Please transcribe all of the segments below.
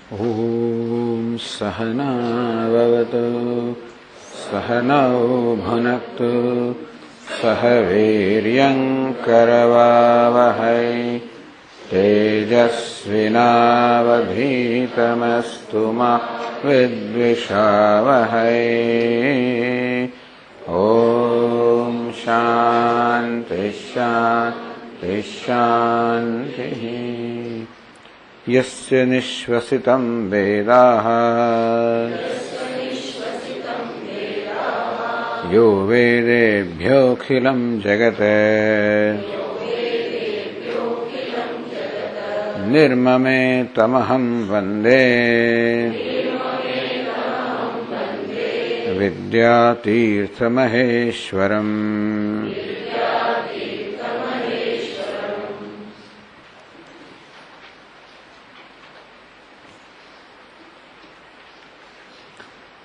ॐ सहना भवतु सहनौ भुनक्तु सह वीर्यं करवावहै तेजस्विनावधीतमस्तु मा विद्विषावहै। ॐ शान्ति शान्ति शान्तिः। यस्य निश्वसितं वेदाः यो वेदेभ्योऽखिलं जगत् निर्ममे तमहं वन्दे विद्यातीर्थमहेश्वरम्।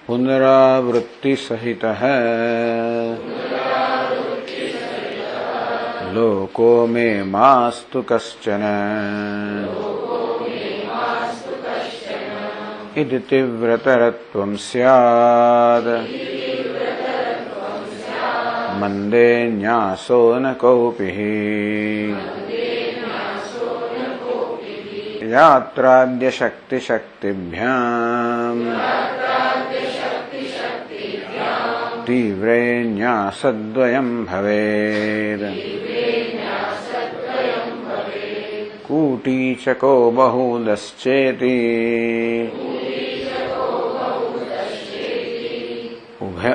पुनरावृत्ति सहितः लोको मे मास्तु कश्चन इति तीव्रतरत्वं स्यात् मन्दे न्यासो न कोऽपि। यात्राद्यशक्तिशक्तिभ्याम् तीव्रे न्यासद्वयं भवेत्। कूटीचको बहुदश्चेति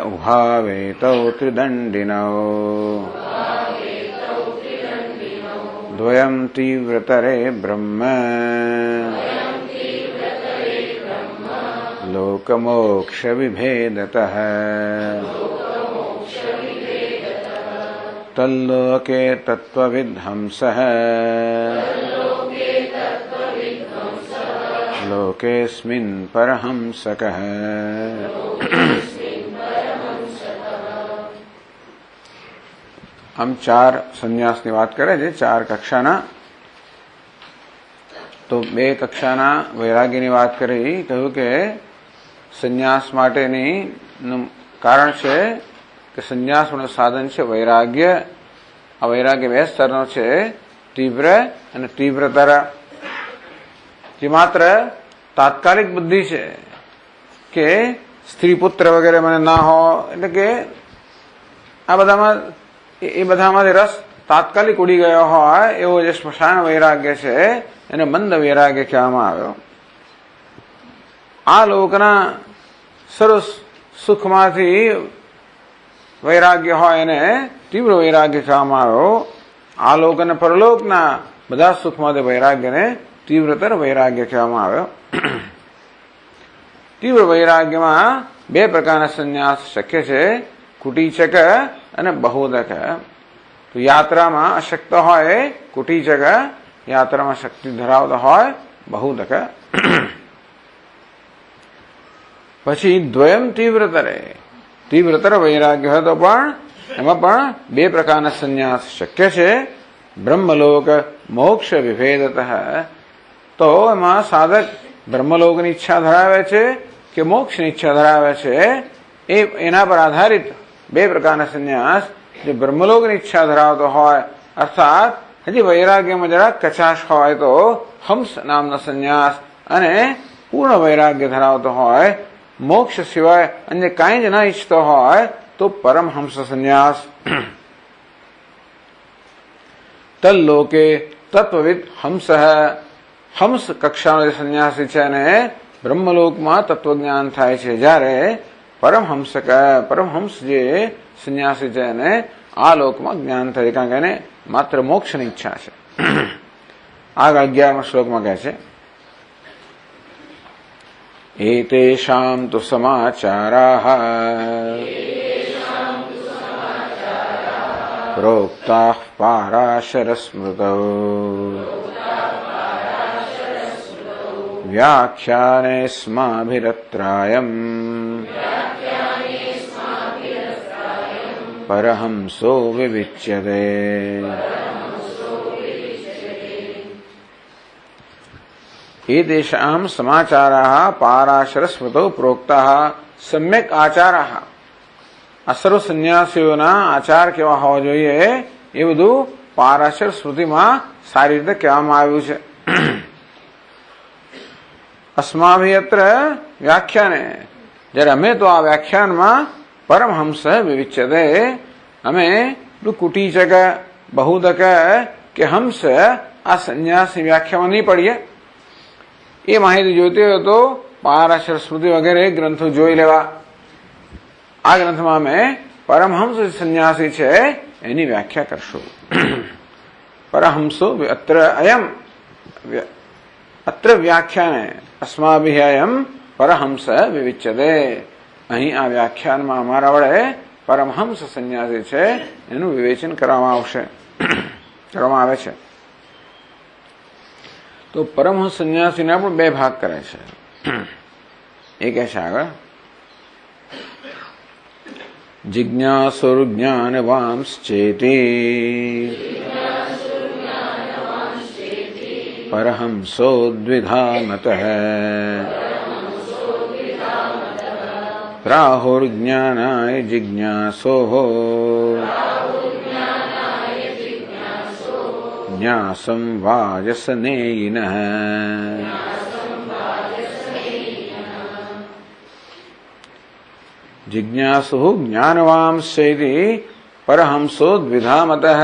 उभावेतौ त्रिदण्डिनौ द्वयं तीव्रतरे ब्रह्म लोकमोक्ष विभेदतः। तल्लोके तत्त्वविद्हंसः लोकेऽस्मिन् परहंसकः। हम 4 સંન્યાસની વાત કરે છે, 4 કક્ષાના. તો 2 કક્ષાના વૈરાગ્યની વાત કરી. કહ્યું કે સંન્યાસ માટેની કારણ છે કે સંન્યાસનું સાધન છે વૈરાગ્ય. આ વૈરાગ્ય 2 સ્તરનો છે, તીવ્ર અને તીવ્રતર. જે માત્ર તાત્કાલિક બુદ્ધિ છે કે સ્ત્રી પુત્ર વગેરે મને ના હો, એટલે કે આ બધામાં એ બધામાંથી રસ તાત્કાલિક ઉડી ગયો હોય એવો જે સ્મશાન વૈરાગ્ય છે એને મંદ વૈરાગ્ય કહેવામાં આવ્યો. આ લોકના સર્વ સુખમાંથી વૈરાગ્ય હોય એને તીવ્ર વૈરાગ્ય કહેવામાં આવ્યો. આ લોક અને પરલોકના બધા સુખમાંથી વૈરાગ્યને તીવ્રતર વૈરાગ્ય કહેવામાં આવ્યો. તીવ્ર વૈરાગ્યમાં 2 પ્રકારના સંન્યાસ શક્ય છે, કુટીચક અને બહુદક. તો યાત્રામાં અશક્ત હોય કુટીચક, યાત્રામાં શક્તિ ધરાવતા હોય બહુદક. પછી દ્વયમ તીવ્રતરે, તીવ્રતર વૈરાગ્ય હોય તો પણ એમાં પણ 2 પ્રકારના સંન્યાસ શક્ય છે. બ્રહ્મલોક મોક્ષ વિભેદતઃ. તો એમાં સાધક બ્રહ્મલોકની ઈચ્છા ધરાવે છે કે મોક્ષની ઈચ્છા ધરાવે છે, એના પર આધારિત 2 પ્રકારના સંન્યાસ. જે બ્રહ્મલોકની ઈચ્છા ધરાવતો હોય, અર્થાત હજી વૈરાગ્યમાં જરાક કચાશ હોય તો હંસ નામનો સંન્યાસ, અને પૂર્ણ વૈરાગ્ય ધરાવતો હોય, મોક્ષ સિવાય અન્ય કાંઈ જ ન ઈચ્છતો હોય તો પરમહંસ સંન્યાસ. તલ્લોકે તત્વવિદ હંસ. હંસ કક્ષાનો જે સંન્યાસી છે અને બ્રહ્મલોકમાં તત્વજ્ઞાન થાય છે. જ્યારે પરમહંસ જે સંન્યાસી છે એને આ લોકમાં જ્ઞાન થાય, કારણ કે એને માત્ર મોક્ષની ઈચ્છા છે. આગળ 11મા શ્લોકમાં કહે છે, એતેષાં તુ સમાચારાઃ પ્રોક્તાઃ પારાશર સ્મૃતૌ વ્યાખ્યાનેસ્માભિરત્રાયम् પરહંસો વિવિચ્યતે. एतेषां समाचाराः पाराशर स्मृतौ प्रोक्ताः सम्यक आचाराः। આ સર્વ સંન્યાસીઓના આચાર કેવા હોવા જોઈએ એ બધું પારાશર સ્મૃતિમાં સારી રીતે કહેવામાં આવ્યું છે. अस्माभिः अत्र व्याख्याने जरा અમે તો આ વ્યાખ્યાનમાં પરમહંસ વિવિચ્યતે અમે કુટીચક બહુદક કે હંસ આ સંન્યાસની વ્યાખ્યામાં નહીં પડીએ. એ માહિતી જોઈતી હોય તો પારાશર સ્મૃતિ વગેરે ગ્રંથો જોઈ લેવા. આ ગ્રંથમાં અમે પરમહંસ સંન્યાસી છે એની વ્યાખ્યા કરશું. પરમહંસો અત્ર વ્યાખ્યાને अस्माभिः अयं परहंस विविच्यते. અહીં આ વ્યાખ્યાનમાં અમારા વડે પરમહંસ સંન્યાસી છે એનું વિવેચન કરવામાં આવે છે. તો પરમહંસ સંન્યાસીના પણ બે ભાગ કરે છે. એ કહે છે આગળ जिज्ञासुर्ज्ञानवांश्चेति परहंसो द्विधा मतः प्राहुर्ज्ञानाय जिज्ञासोः ज्ञासं वाजसनेयिनः. जिज्ञासु ज्ञानवांश्चेति परहंसो द्विधा मतः.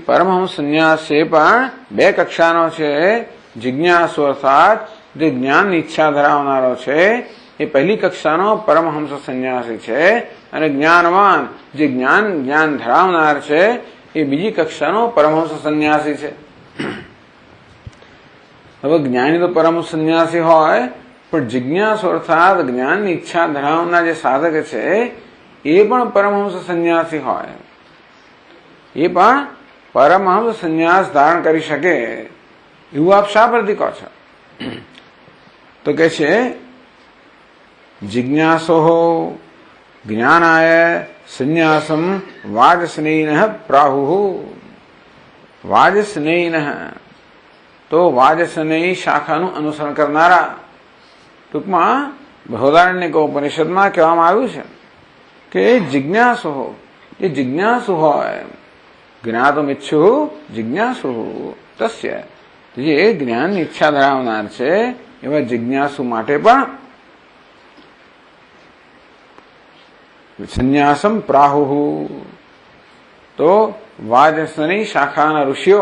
परमहंस संन्यासी पण બે કક્ષાનો છે. જિજ્ઞાસુ અર્થાત જે જ્ઞાનની ઈચ્છા ધરાવનારો છે એ પહેલી કક્ષાનો પરમહંસ સંન્યાસી છે, અને જ્ઞાનવાન જે જ્ઞાન ધરાવનાર છે એ બીજી કક્ષાનો પરમહંસ સંન્યાસી છે. હવે જ્ઞાની તો પરમહંસ સંન્યાસી હોય, પણ જિજ્ઞાસુ અર્થાત જ્ઞાનની ઈચ્છા ધરાવનાર જે સાધક છે એ પણ પરમહંસ સંન્યાસી હોય. એ પણ પરમહંસ સંન્યાસ ધારણ કરી શકે એવું આપ શા પરથી કહો છો? તો કે છે જિજ્ઞાસો જ્ઞાનાય સંન્યાસમ વાજસ્નેયિનઃ પ્રાહુઃ. વાજસ્નેયિનઃ તો વાજસ્નેયી શાખાનું અનુસરણ કરનારા. ટૂંકમાં બૃહદારણ્યક ઉપનિષદમાં કહેવામાં આવ્યું છે કે જિજ્ઞાસુ જે જિજ્ઞાસુ હોય, જ્ઞાતુમિચ્છુ જિજ્ઞાસુ તસ્ય, જે જ્ઞાનની ઈચ્છા ધરાવનાર છે એવા જિજ્ઞાસુ માટે પણ સંન્યાસમ પ્રાહુઃ. તો વાજસની શાખાના ઋષિઓ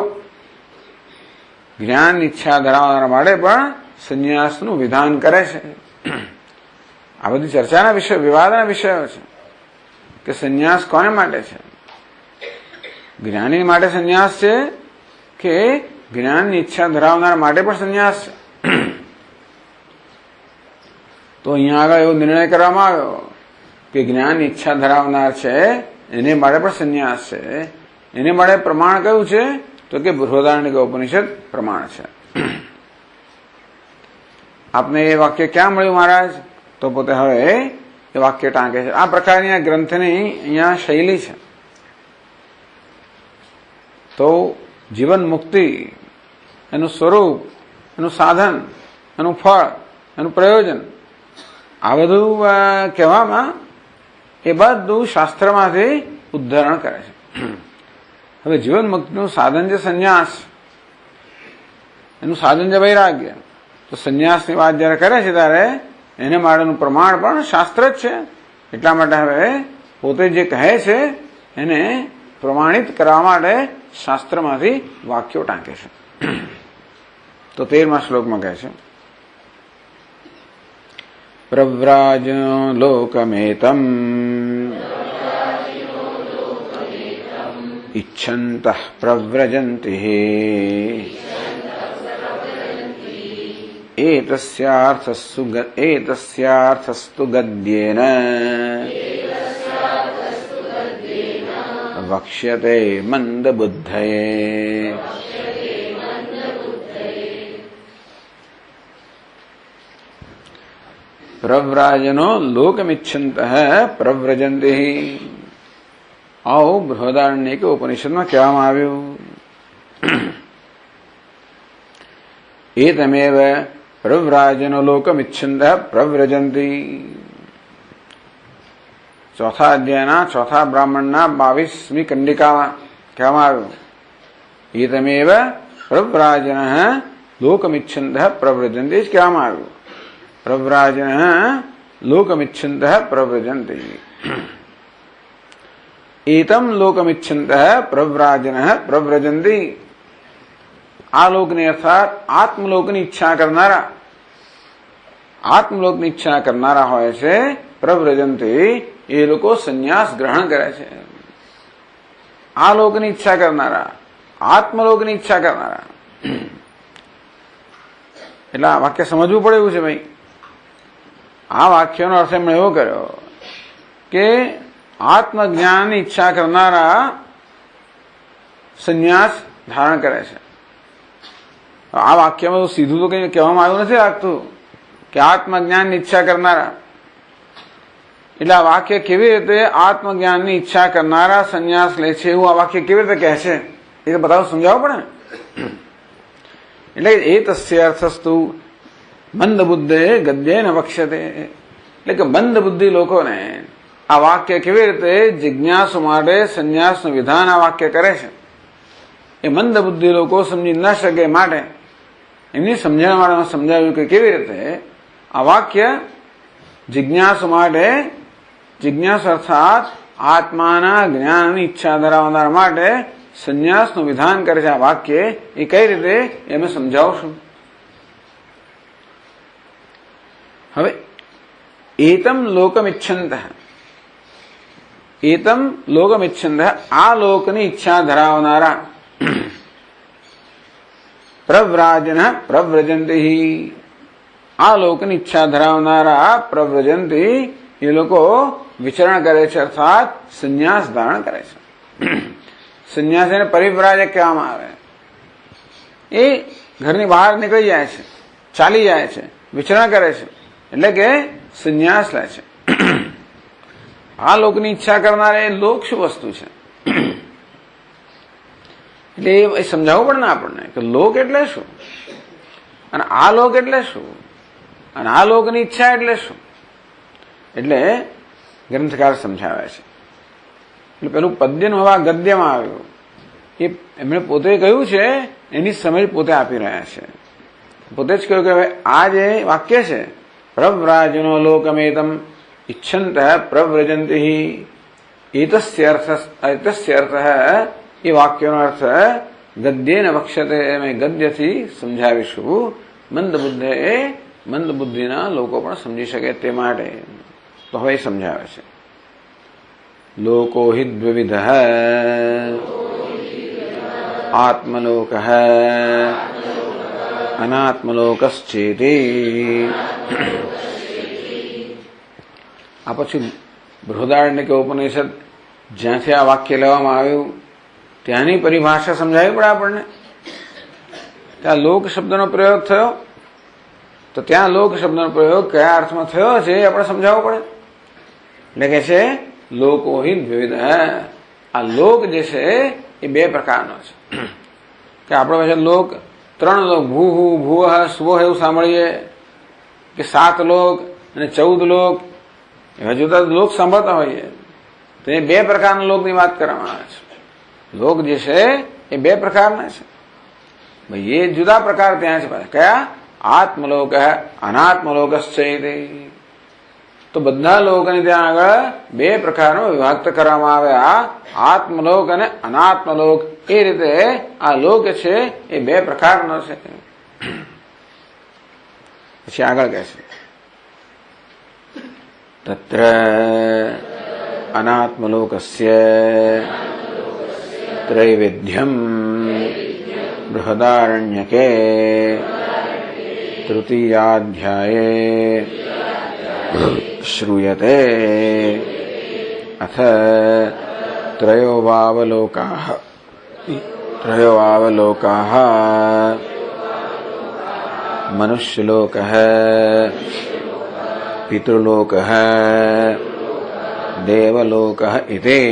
જ્ઞાનની ઈચ્છા ધરાવનાર માટે પણ સંન્યાસનું વિધાન કરે છે. આ બધી ચર્ચાના વિષય, વિવાદના વિષયો છે કે સંન્યાસ કોને માટે છે. જ્ઞાની માટે સંન્યાસ છે કે જ્ઞાનની ઈચ્છા ધરાવનાર માટે પણ સંન્યાસ છે? તો અહીંયા આગળ એવો નિર્ણય કરવામાં આવ્યો કે જ્ઞાનની ઈચ્છા ધરાવનાર છે એને માટે પણ સંન્યાસ છે. એને માટે પ્રમાણ કયું છે? તો કે બૃહદારણ્યક ઉપનિષદ પ્રમાણ છે. આપને એ વાક્ય ક્યાં મળ્યું મહારાજ? તો પોતે હવે એ વાક્ય ટાંકે છે. આ પ્રકારની આ ગ્રંથની અહીંયા શૈલી છે. તો જીવન મુક્તિ, એનું સ્વરૂપ, એનું સાધન, એનું ફળ, એનું પ્રયોજન, આ બધું કહેવામાં એ બધું શાસ્ત્રમાંથી ઉદ્ધરણ કરે છે. હવે જીવન મુક્તિનું સાધન છે સંન્યાસ, એનું સાધન છે વૈરાગ્ય. તો સંન્યાસની વાત જયારે કરે છે ત્યારે એને માટેનું પ્રમાણ પણ શાસ્ત્ર જ છે. એટલા માટે હવે પોતે જે કહે છે એને પ્રમાણિત કરવા માટે શાસ્ત્રમાંથી વાક્યો ટાંકે છે. તો 13મા શ્લોકમાં કહે છે પ્રવ્રાજ લોકમેતમ ઇચ્છन्तઃ પ્રવ્રજન્તિ एतस्यार्थस्तु गद्येन वक्ष्यते मंदबुद्धये. प्रव्राजनो लोकमिच्छन्तः प्रव्रजन्ति. आओ बृहदारण्यक उपनिषद में कहेवामां आव्युं एतमेव प्रव्राजनो लोकमिच्छन्तः प्रव्रजन्ति। चौथा अध्यायना चौथा ब्राह्मणना 22મી કંડિકામાં કહેવામાં આવ્યું એતમેવ પ્રવ્રાજનઃ લોકમિચ્છन्तः પ્રવ્રજન્તિ જ કહેવામાં આવ્યું. પ્રવ્રાજનઃ લોકમિચ્છन्तः પ્રવ્રજન્તિ. एतम लोकमिच्छन्तः प्रव्राजनः प्रव्रजन्ति. આ લોકની અર્થાત આત્મલોકની ઈચ્છા કરનારા, આત્મલોકની ઈચ્છા કરનારા હોય છે પ્રવ્રજંતિ, એ લોકો સંન્યાસ ગ્રહણ કરે છે. આ લોકની ઈચ્છા કરનારા, આત્મલોકની ઈચ્છા કરનારા. એટલે આ વાક્ય સમજવું પડે એવું છે ભાઈ. આ વાક્યનો અર્થ એમણે એવો કર્યો કે આત્મજ્ઞાનની ઈચ્છા કરનારા સંન્યાસ ધારણ કરે છે. આ વાક્યમાં સીધું તો કઈ કહેવામાં આવ્યું નથી લાગતું કે આત્મજ્ઞાનની ઈચ્છા કરનારા. એટલે આ વાક્ય કેવી રીતે આત્મજ્ઞાનની ઈચ્છા કરનારા સંન્યાસ લે છે એવું આ વાક્ય કેવી રીતે કહે છે એ તો બતાવું, સમજાવવું પડે ને. એટલે એ તસ્ય અર્થસ્તુ મંદ બુદ્ધે ગદ્યેન વક્ષ્યતે. એટલે કે મંદ બુદ્ધિ લોકોને આ વાક્ય કેવી રીતે જિજ્ઞાસુ માટે સંન્યાસનું વિધાન આ વાક્ય કરે છે એ મંદ બુદ્ધિ લોકો સમજી ન શકે માટે એમની સમજણ વાળામાં સમજાવ્યું કે કેવી રીતે આ વાક્ય જિજ્ઞાસુ માટે, જિજ્ઞાસ અર્થાત આત્માના જ્ઞાનની ઈચ્છા ધરાવનાર માટે સંન્યાસનું વિધાન કરે છે આ વાક્ય, એ કઈ રીતે એમ સમજાવશું. હવે એતમ લોકમિચ્છन्तઃ, એતમ લોકમિચ્છन्तઃ આ લોકની ઈચ્છા ધરાવનારા, પ્રવ્રાજનઃ પ્રવ્રજન્તિ આ લોકની ઈચ્છા ધરાવનારા, પ્રવ્રજન્તિ એ લોકો વિચરણ કરે છે અર્થાત સંન્યાસ ધારણ કરે છે. સંન્યાસ એને પરિવ્રાજક કહેવામાં આવે. એ ઘરની બહાર નીકળી જાય છે, ચાલી જાય છે, વિચરણ કરે છે, એટલે કે સંન્યાસ લે છે. આ લોકની ઈચ્છા કરનાર એ લોક શું વસ્તુ છે એટલે એ સમજાવવું પડે ને આપણને કે લોક એટલે શું અને આ લોક એટલે શું અને આ લોકની ઈચ્છા એટલે શું. એટલે ગ્રંથકાર સમજાવે છે. એટલે પેલું પદ્યનું હવા ગદ્યમાં આવ્યું એ એમણે પોતે કહ્યું છે, એની સમજ પોતે આપી રહ્યા છે. પોતે જ કહ્યું કે હવે આ જે વાક્ય છે પ્રવ્રાજનો લોકમેતમ इच्छन्तः प्रव्रजन्ति एतस्य अर्थः એ વાક્યનો અર્થ ગદ્યેન વક્ષ્યતે અમે ગદ્યથી સમજાવીશું. મંદ બુદ્ધે એ મંદ બુદ્ધિના લોકો પણ સમજી શકે તે માટે. તો હવે સમજાવે છે લોકો હિ દ્વિવિધઃ આત્મલોકઃ અનાત્મલોકશ્ચેતિ. આ પછી બૃહદારણ્યક ઉપનિષદ જ્યાંથી આ વાક્ય લેવામાં આવ્યું ત્યાંની પરિભાષા સમજાવી પડે આપણને. ત્યાં લોક શબ્દનો પ્રયોગ થયો તો ત્યાં લોક શબ્દનો પ્રયોગ કયા અર્થમાં થયો છે એ આપણે સમજાવવું પડે. એટલે કે છે લોકો હિ દ્વિવિધ. આ લોક જે છે એ બે પ્રકારનો છે કે આપણે પાસે લોક, ત્રણ લોક, ભૂહુ ભુવઃ સ્વઃ એવું સાંભળીએ કે 7 લોક અને 14 લોક એવા જુદા લોક સાંભળતા હોઈએ તો એ બે પ્રકારના લોકની વાત કરવામાં આવે છે. લોક જે છે એ બે પ્રકારના છે ભાઈ. એ જુદા પ્રકાર ત્યાં છે પાછા. કયા? આત્મલોક અનાત્મલોકશ્ચૈતિ. તો બધા લોકોને ત્યાં આગળ બે પ્રકારમાં વિભક્ત કરવામાં આવ્યા, આત્મલોક અને અનાત્મલોક. એ રીતે આ લોક છે એ બે પ્રકારનો છે. પછી આગળ કહે છે તત્ર અનાત્મલોકસ્ય ત્રૈવિધ્યમ બૃહદારણ્યકે તૃતીયાધ્યાયે શ્રૂયતે. અથ ત્રયોવાવલોકાઃ મનુષ્યલોકઃ પિતૃલોકઃ દેવલોકઃ ઇતિ.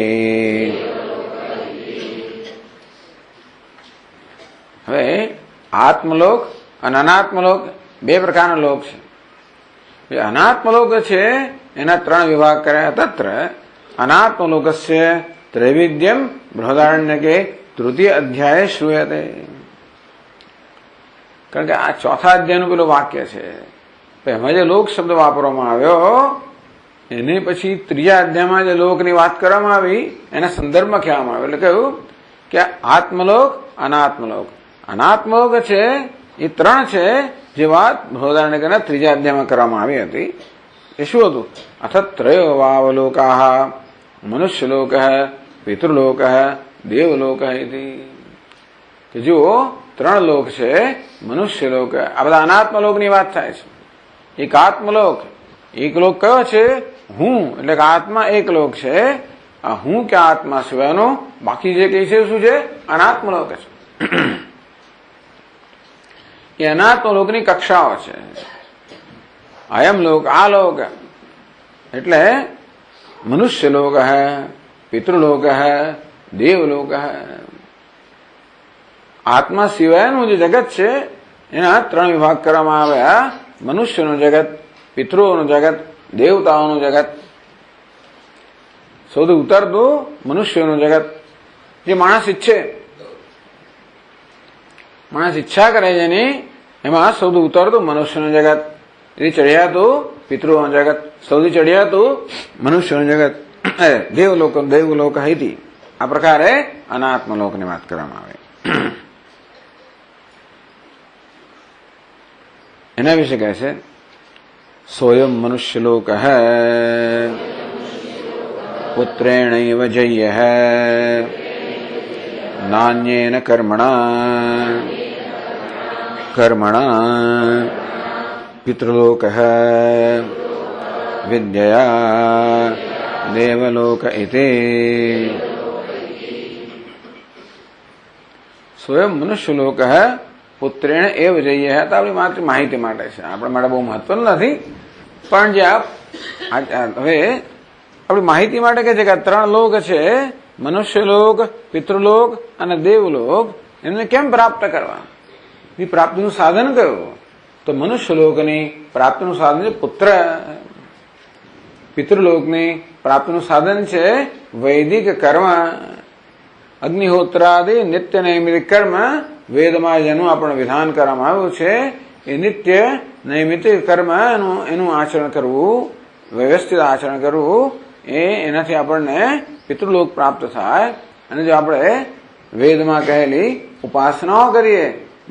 હવે આત્મલોક અને અનાત્મલોક બે પ્રકારના લોક છે. અનાત્મલોક છે એના ત્રણ વિભાગ કર્યા. તત્ર અનાત્મલોકસ્ય ત્રૈવિધ્યમ બૃહદારણ્યકે તૃતીય અધ્યાય શ્રૂયતે. કારણ કે આ ચોથા અધ્યાયનું પેલું વાક્ય છે, એમાં જે લોક શબ્દ વાપરવામાં આવ્યો એને પછી ત્રીજા અધ્યાયમાં જે લોકની વાત કરવામાં આવી એના સંદર્ભમાં કહેવામાં આવ્યું. એટલે કહ્યું કે આત્મલોક અનાત્મલોક. અનાત્મલોક છે એ ત્રણ છે જે વાત બૃહદારણ્યકના ત્રીજા અધ્યાયમાં કરવામાં આવી હતી. એ શું હતું? અથ ત્રયો વાવલોકા મનુષ્યલોક પિતૃલોક દેવલોક કે જો ત્રણ લોક છે, મનુષ્યલોક, આ બધા અનાત્મલોકની વાત થાય છે. એક આત્મલોક, એક લોક કયો છે? હું, એટલે કે આત્મા એક લોક છે. આ હું કે આત્મા સિવાયનો બાકી જે કઈ છે શું છે? અનાત્મલોક છે. એ અનાત્મલોકની કક્ષાઓ છે. અયમ લોક, આ લોક એટલે મનુષ્યલોક હૈ, પિતૃલોક હૈ, દેવલોક હૈ. આત્મા સિવાયનું જે જગત છે એના ત્રણ વિભાગ કરવામાં આવ્યા. મનુષ્યનું જગત, પિતૃઓનું જગત, દેવતાઓનું જગત. સૌથી ઉતરતું મનુષ્યનું જગત, જે માણસ ઈચ્છે, માણસ ઈચ્છા કરે છે એની, એમાં સૌથી ઉતરતું મનુષ્યનું જગત. એ ચડિયાતું પિતૃઓનું જગત, સૌથી ચડિયાતું મનુષ્યનું જગત. દેવલોક હતી. આ પ્રકારે અનાત્મલોકની વાત કરવામાં આવે. એના વિશે કહે છે સોયમ મનુષ્યલોક પુત્રેણૈવ જય્ય નાન્યેન કર્મણા પિતૃલોક વિદ્યયા દેવલોક ઇતિ. સ્વયં મનુષ્યલોક પુત્રેણ એવ જઈએ તો આપણી માત્ર માહિતી માટે છે, આપણા માટે બહુ મહત્વનું નથી. પણ જે હવે આપણી માહિતી માટે કે છે કે આ ત્રણ લોક છે, મનુષ્યલોક, પિતૃલોક અને દેવલોક, એમને કેમ પ્રાપ્ત કરવા? એ પ્રાપ્તિનું સાધન કયું? તો મનુષ્યલોકની પ્રાપ્તિનું સાધન છે પુત્ર. પિતૃલોકની પ્રાપ્તિનું સાધન છે વૈદિક કર્મ. અગ્નિહોત્રાદિ નિત્ય નૈમિતિક કર્મ વેદમાં જેનું આપણે વિધાન કરવામાં આવ્યું છે એ નિત્ય નૈમિતિક કર્મ એનું આચરણ કરવું, વ્યવસ્થિત આચરણ કરવું, એનાથી આપણને પિતૃલોક પ્રાપ્ત થાય. અને જો આપણે વેદમાં કહેલી ઉપાસનાઓ કરીએ,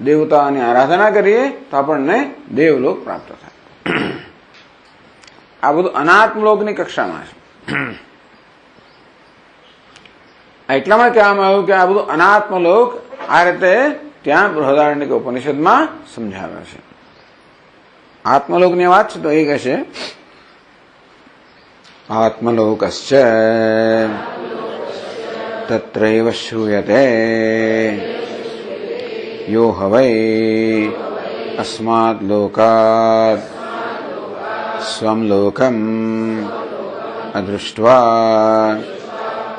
દેવતાઓની આરાધના કરીએ તો આપણને દેવલોક પ્રાપ્ત થાય. આ બધું અનાત્મલોકની કક્ષામાં છે. એટલામાં કહેવામાં આવ્યું કે આ બધું અનાત્મલોક આ રીતે ત્યાં બૃહદારણ્યક ઉપનિષદમાં સમજાવ્યો છે. આત્મલોકની વાત છે તો એ કહેશે આત્મલોકશ્ચ તત્રૈવ શ્રૂયતે યો હવૈ અસ્માદ લોકાદ સ્વમ લોકમ અદૃષ્ટ્વા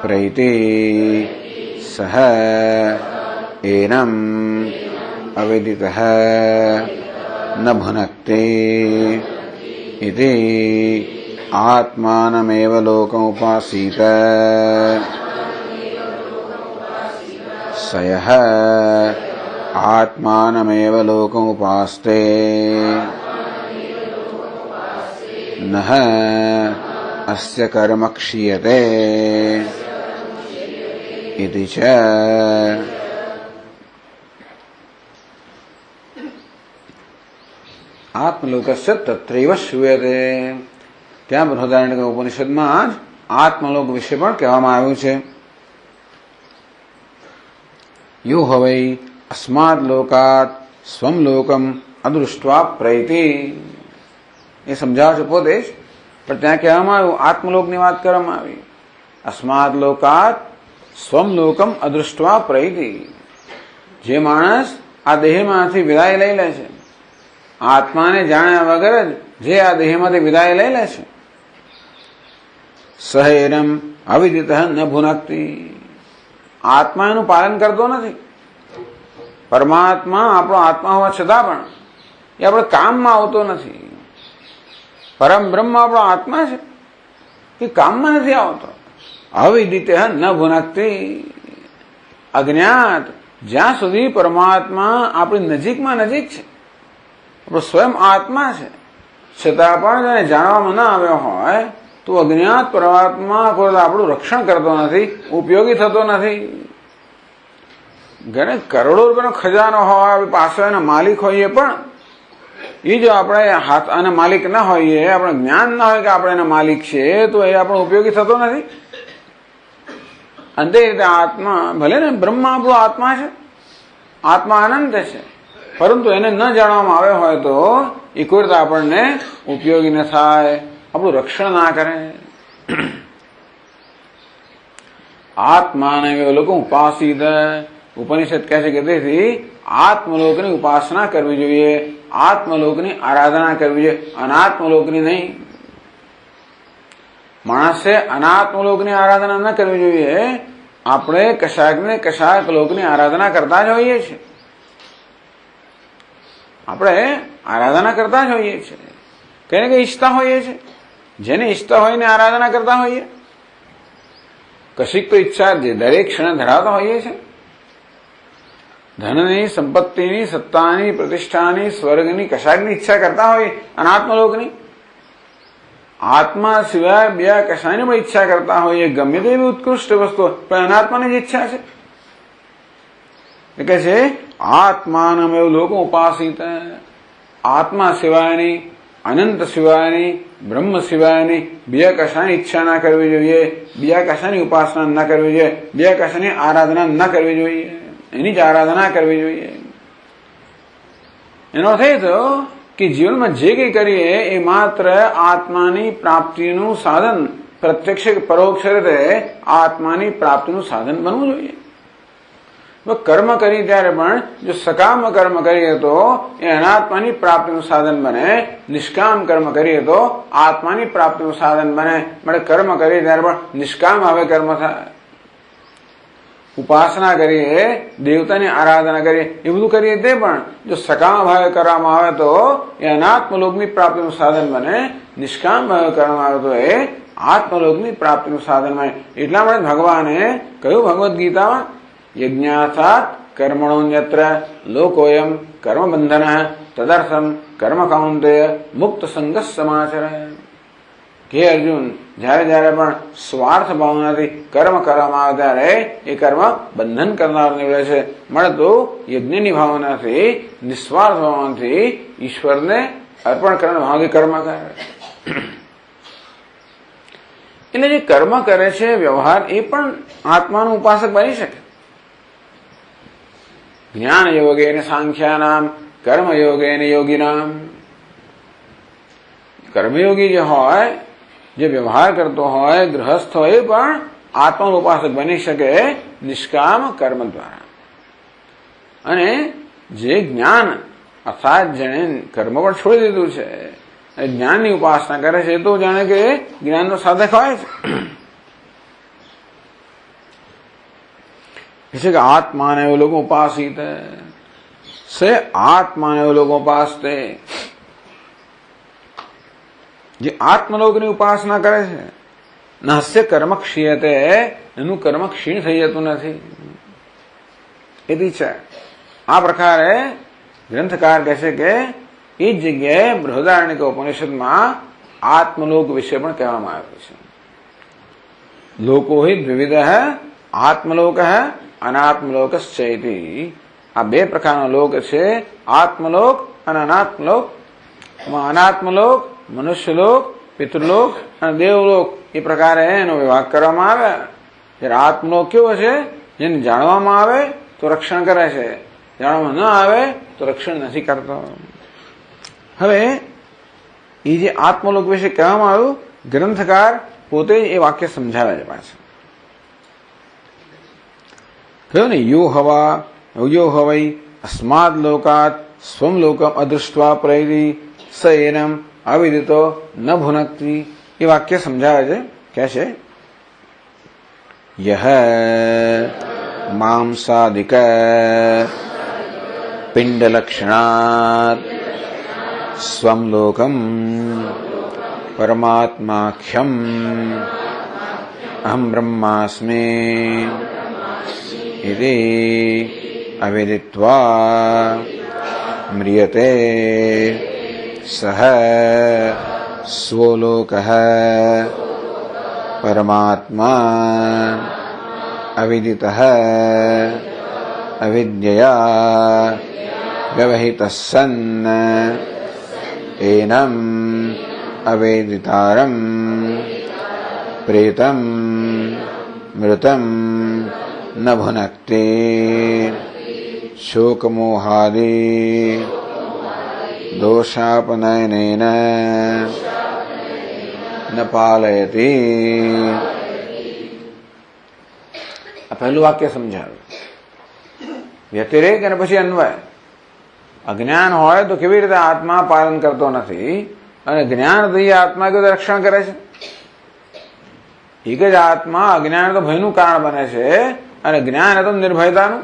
પ્રૈતિ સહ એનમ અવેદિતઃ ન ભુનક્તે ઇતિ આત્માનમેવ લોકમુપાસીત સયઃ આત્માનમેવ લોકમુપાસ્તે નઃ અસ્ય કર્મ ક્ષીયતે ઇતિ ચ. આત્મલોકસ્ય તત્રૈવ શ્રૂયતે. ત્યાં બૃહદારણ્યક ઉપનિષદમાં જ આત્મલોક વિશે પણ કહેવામાં આવ્યું છે. યો હવૈ અસ્માદ લોકાત સ્વમ લોકમ અદૃષ્ટ્વા પ્રૈતિ. એ સમજાવે છે પોતે જ, પણ ત્યાં કહેવામાં આવ્યું આત્મલોકની વાત કરવામાં આવી. અસ્માદ લોકાત સ્વમ લોકમ અદૃષ્ટ્વા પ્રૈતિ. જે માણસ આ દેહમાંથી વિદાય લઈ લે છે, આત્માને જાણ્યા વગર જ જે આ દેહમાંથી વિદાય લઈ લે છે, સહેરમ અવિદિત ન ભુનક્તિ. આત્મા એનું પાલન કરતો નથી. પરમાત્મા આપણો આત્મા હોવા છતાં પણ એ આપણે કામમાં આવતો નથી. પરમ બ્રહ્મ આપણો આત્મા છે, એ કામમાં નથી આવતો. અવિદિતે ન ભુનક્તિ, અજ્ઞાત જ્યાં સુધી પરમાત્મા આપણી નજીકમાં નજીક છે, આપણો સ્વયં આત્મા છે, છતાં પણ જેને જાણવામાં ન આવ્યો હોય તો અજ્ઞાત પરમાત્મા કોઈ આપણું રક્ષણ કરતો નથી, ઉપયોગી થતો નથી. ઘણે કરોડો રૂપિયાનો ખજાનો હોય, પાસે એના માલિક હોઈએ, પણ એ જો આપણે હાથ અને માલિક ના હોઈએ, આપણે જ્ઞાન ના હોય કે આપણે એના માલિક છે, તો એ આપણો ઉપયોગી થતો નથી. અંતે રીતે આત્મા, ભલે ને બ્રહ્મ આપણો આત્મા છે, આત્મા અનંત છે, પરંતુ એને ન જાણવામાં આવ્યો હોય તો એ કોઈ રીતે આપણને ઉપયોગી ન થાય, આપણું રક્ષણ ના કરે. આત્માને લોકો ઉપાસિત, ઉપનિષદ કહે છે કે તેથી આત્મલોકની ઉપાસના કરવી જોઈએ, આત્મલોકની આરાધના કરવી જોઈએ, અનાત્મલોકની નહીં. માણસે અનાત્મલોકની આરાધના ન કરવી જોઈએ. આપણે કશાકને કશાક લોકની આરાધના કરતા જ હોઈએ છીએ, આપણે આરાધના કરતા જ હોઈએ છીએ, કઈ ને કઈ ઈચ્છતા હોઈએ છીએ. જેને ઈચ્છતા હોય ને આરાધના કરતા હોઈએ. કશીક તો ઈચ્છા દરેક ક્ષણે ધરાવતા હોઈએ છીએ. ધનની, સંપત્તિની, સત્તાની, પ્રતિષ્ઠાની, સ્વર્ગની, કશાકની ઈચ્છા કરતા હોઈએ, અનાત્મલોકની. આત્મા સિવાય બીજા કશાની પણ ઈચ્છા કરતા હોઈએ, ગમે તેવી ઉત્કૃષ્ટ વસ્તુ, પણ અનાત્માની જ ઈચ્છા છે. કે છે આત્માનમ એવું લોકો ઉપાસિત, આત્મા સિવાયની, અનંત સિવાયની, બ્રહ્મ સિવાયની બીજા કશાની ઈચ્છા ના કરવી જોઈએ, બીજા કશાની ઉપાસના ન કરવી જોઈએ, બીજા કશાની આરાધના ન કરવી જોઈએ, એની જ આરાધના કરવી જોઈએ. એનો અર્થ એ થયો કે જીવનમાં જે કંઈ કરીએ એ માત્ર આત્માની પ્રાપ્તિનું સાધન, પ્રત્યક્ષ કે પરોક્ષ રીતે આત્માની પ્રાપ્તિનું સાધન બનવું જોઈએ. કર્મ કરી ત્યારે પણ જો સકામ કર્મ કરીએ તો એ અનાત્માની પ્રાપ્તિનું સાધન બને, નિષ્કામ કર્મ કરીએ તો આત્માની પ્રાપ્તિનું સાધન બને. માટે કર્મ કરીએ ત્યારે પણ નિષ્કામ હવે કર્મ થાય. ઉપાસના કરીએ, દેવતાની આરાધના કરીએ, એ બધું કરીએ તે પણ જો સકામ ભાવે કરવામાં આવે તો એ અનાત્મલોકની પ્રાપ્તિનું સાધન બને, નિષ્કામ ભાવે કરવામાં આવે તો એ આત્મલોકની પ્રાપ્તિનું સાધન બને. એટલા માટે ભગવાને કહ્યું ભગવદ્ ગીતામાં, યજ્ઞાર્થાત કર્મણોન્યત્ર લોકોયમ કર્મબંધન તદર્થમ કર્મ કૌંતેય મુક્ત સંગ સમાચર. હે અર્જુન, જયારે જયારે પણ સ્વાર્થ ભાવનાથી કર્મ કરવામાં આવે ત્યારે એ કર્મ બંધન કરનાર નીવડે છે. મળે તો યજ્ઞની ભાવનાથી, નિસ્વાર્થ ભાવનાથી ઈશ્વરને અર્પણ કરવાના ભાવથી કર્મ કરે. એટલે જે કર્મ કરે છે વ્યવહાર, એ પણ આત્માનું ઉપાસક બની શકે. જ્ઞાન યોગેન સાંખ્યાનામ કર્મ યોગેન યોગીનામ. કર્મયોગી જે હોય, જે વ્યવહાર કરતો હોય, ગૃહસ્થ હોય, એ પણ આત્માનું ઉપાસક બની શકે નિષ્કામ કર્મ દ્વારા. અને જે જ્ઞાન અર્થાત જેણે કર્મ પણ છોડી દીધું છે, જ્ઞાનની ઉપાસના કરે છે, તો જાણે કે જ્ઞાનનો સાધક હોય છે કે આત્માને એવું લોકો ઉપાસિત સે, આત્માને એવું લોકો ઉપાસતે. જે આત્મલોકની ઉપાસના કરે છે, નહસ્ય કર્મ ક્ષીયતે, એનું કર્મ ક્ષીણ થઈ જતું નથી. એથી છે આ પ્રકારે ગ્રંથકાર કહે છે કે એ જ જગ્યાએ બૃહદારણ્યક ઉપનિષદમાં આત્મલોક વિશે પણ કહેવામાં આવ્યું છે. લોકો હિ દ્વિવિધ આત્મલોક અનાત્મલોકશ્ચૈતિ. આ બે પ્રકારનો લોક છે, આત્મલોક અને અનાત્મલોક. અનાત્મલોક મનુષ્યલોક, પિતૃલોક અને દેવલોક, એ પ્રકારે એનો વિભાગ કરવામાં આવે. જ્યારે આત્મલોક કેવો છે, જેને જાણવામાં આવે તો રક્ષણ કરે છે, જાણવામાં ન આવે તો રક્ષણ નથી કરતો. હવે એ જે આત્મલોક વિશે કહેવામાં આવ્યું, ગ્રંથકાર પોતે એ વાક્ય સમજાવે છે. પાછળ કહ્યું ને, યો હવૈ અસ્માદ લોકાત સ્વમ લોકમ અદૃષ્ટવા પ્રેરી સ એનમ અવિદિતો ન ભુનક્તિ. એ વાક્ય સમજાવે છે. કે છે યહ માંસાદિક પિંડ લક્ષણાત स्वं लोकं परमात्माख्यम् अहं ब्रह्मास्मि इति अविदित्वा म्रियते सः स्वलोकः परमात्मा अविदितः अविद्यया व्यवहितः सन् एनम् अवेदितारम् प्रेतं मृतं न भुनक्ति शोकमोहादि दोषापनयनेन न पालयति। पहलू वाक्य समझा व्यतिरेक અને પછી અન્વય અજ્ઞાન હોય તો કેવી રીતે આત્મા પાલન કરતો નથી અને જ્ઞાનથી આત્મા કેવી રીતે રક્ષણ કરે છે? એક જ આત્મા અજ્ઞાન તો ભયનું કારણ બને છે અને જ્ઞાન તો નિર્ભયતાનું.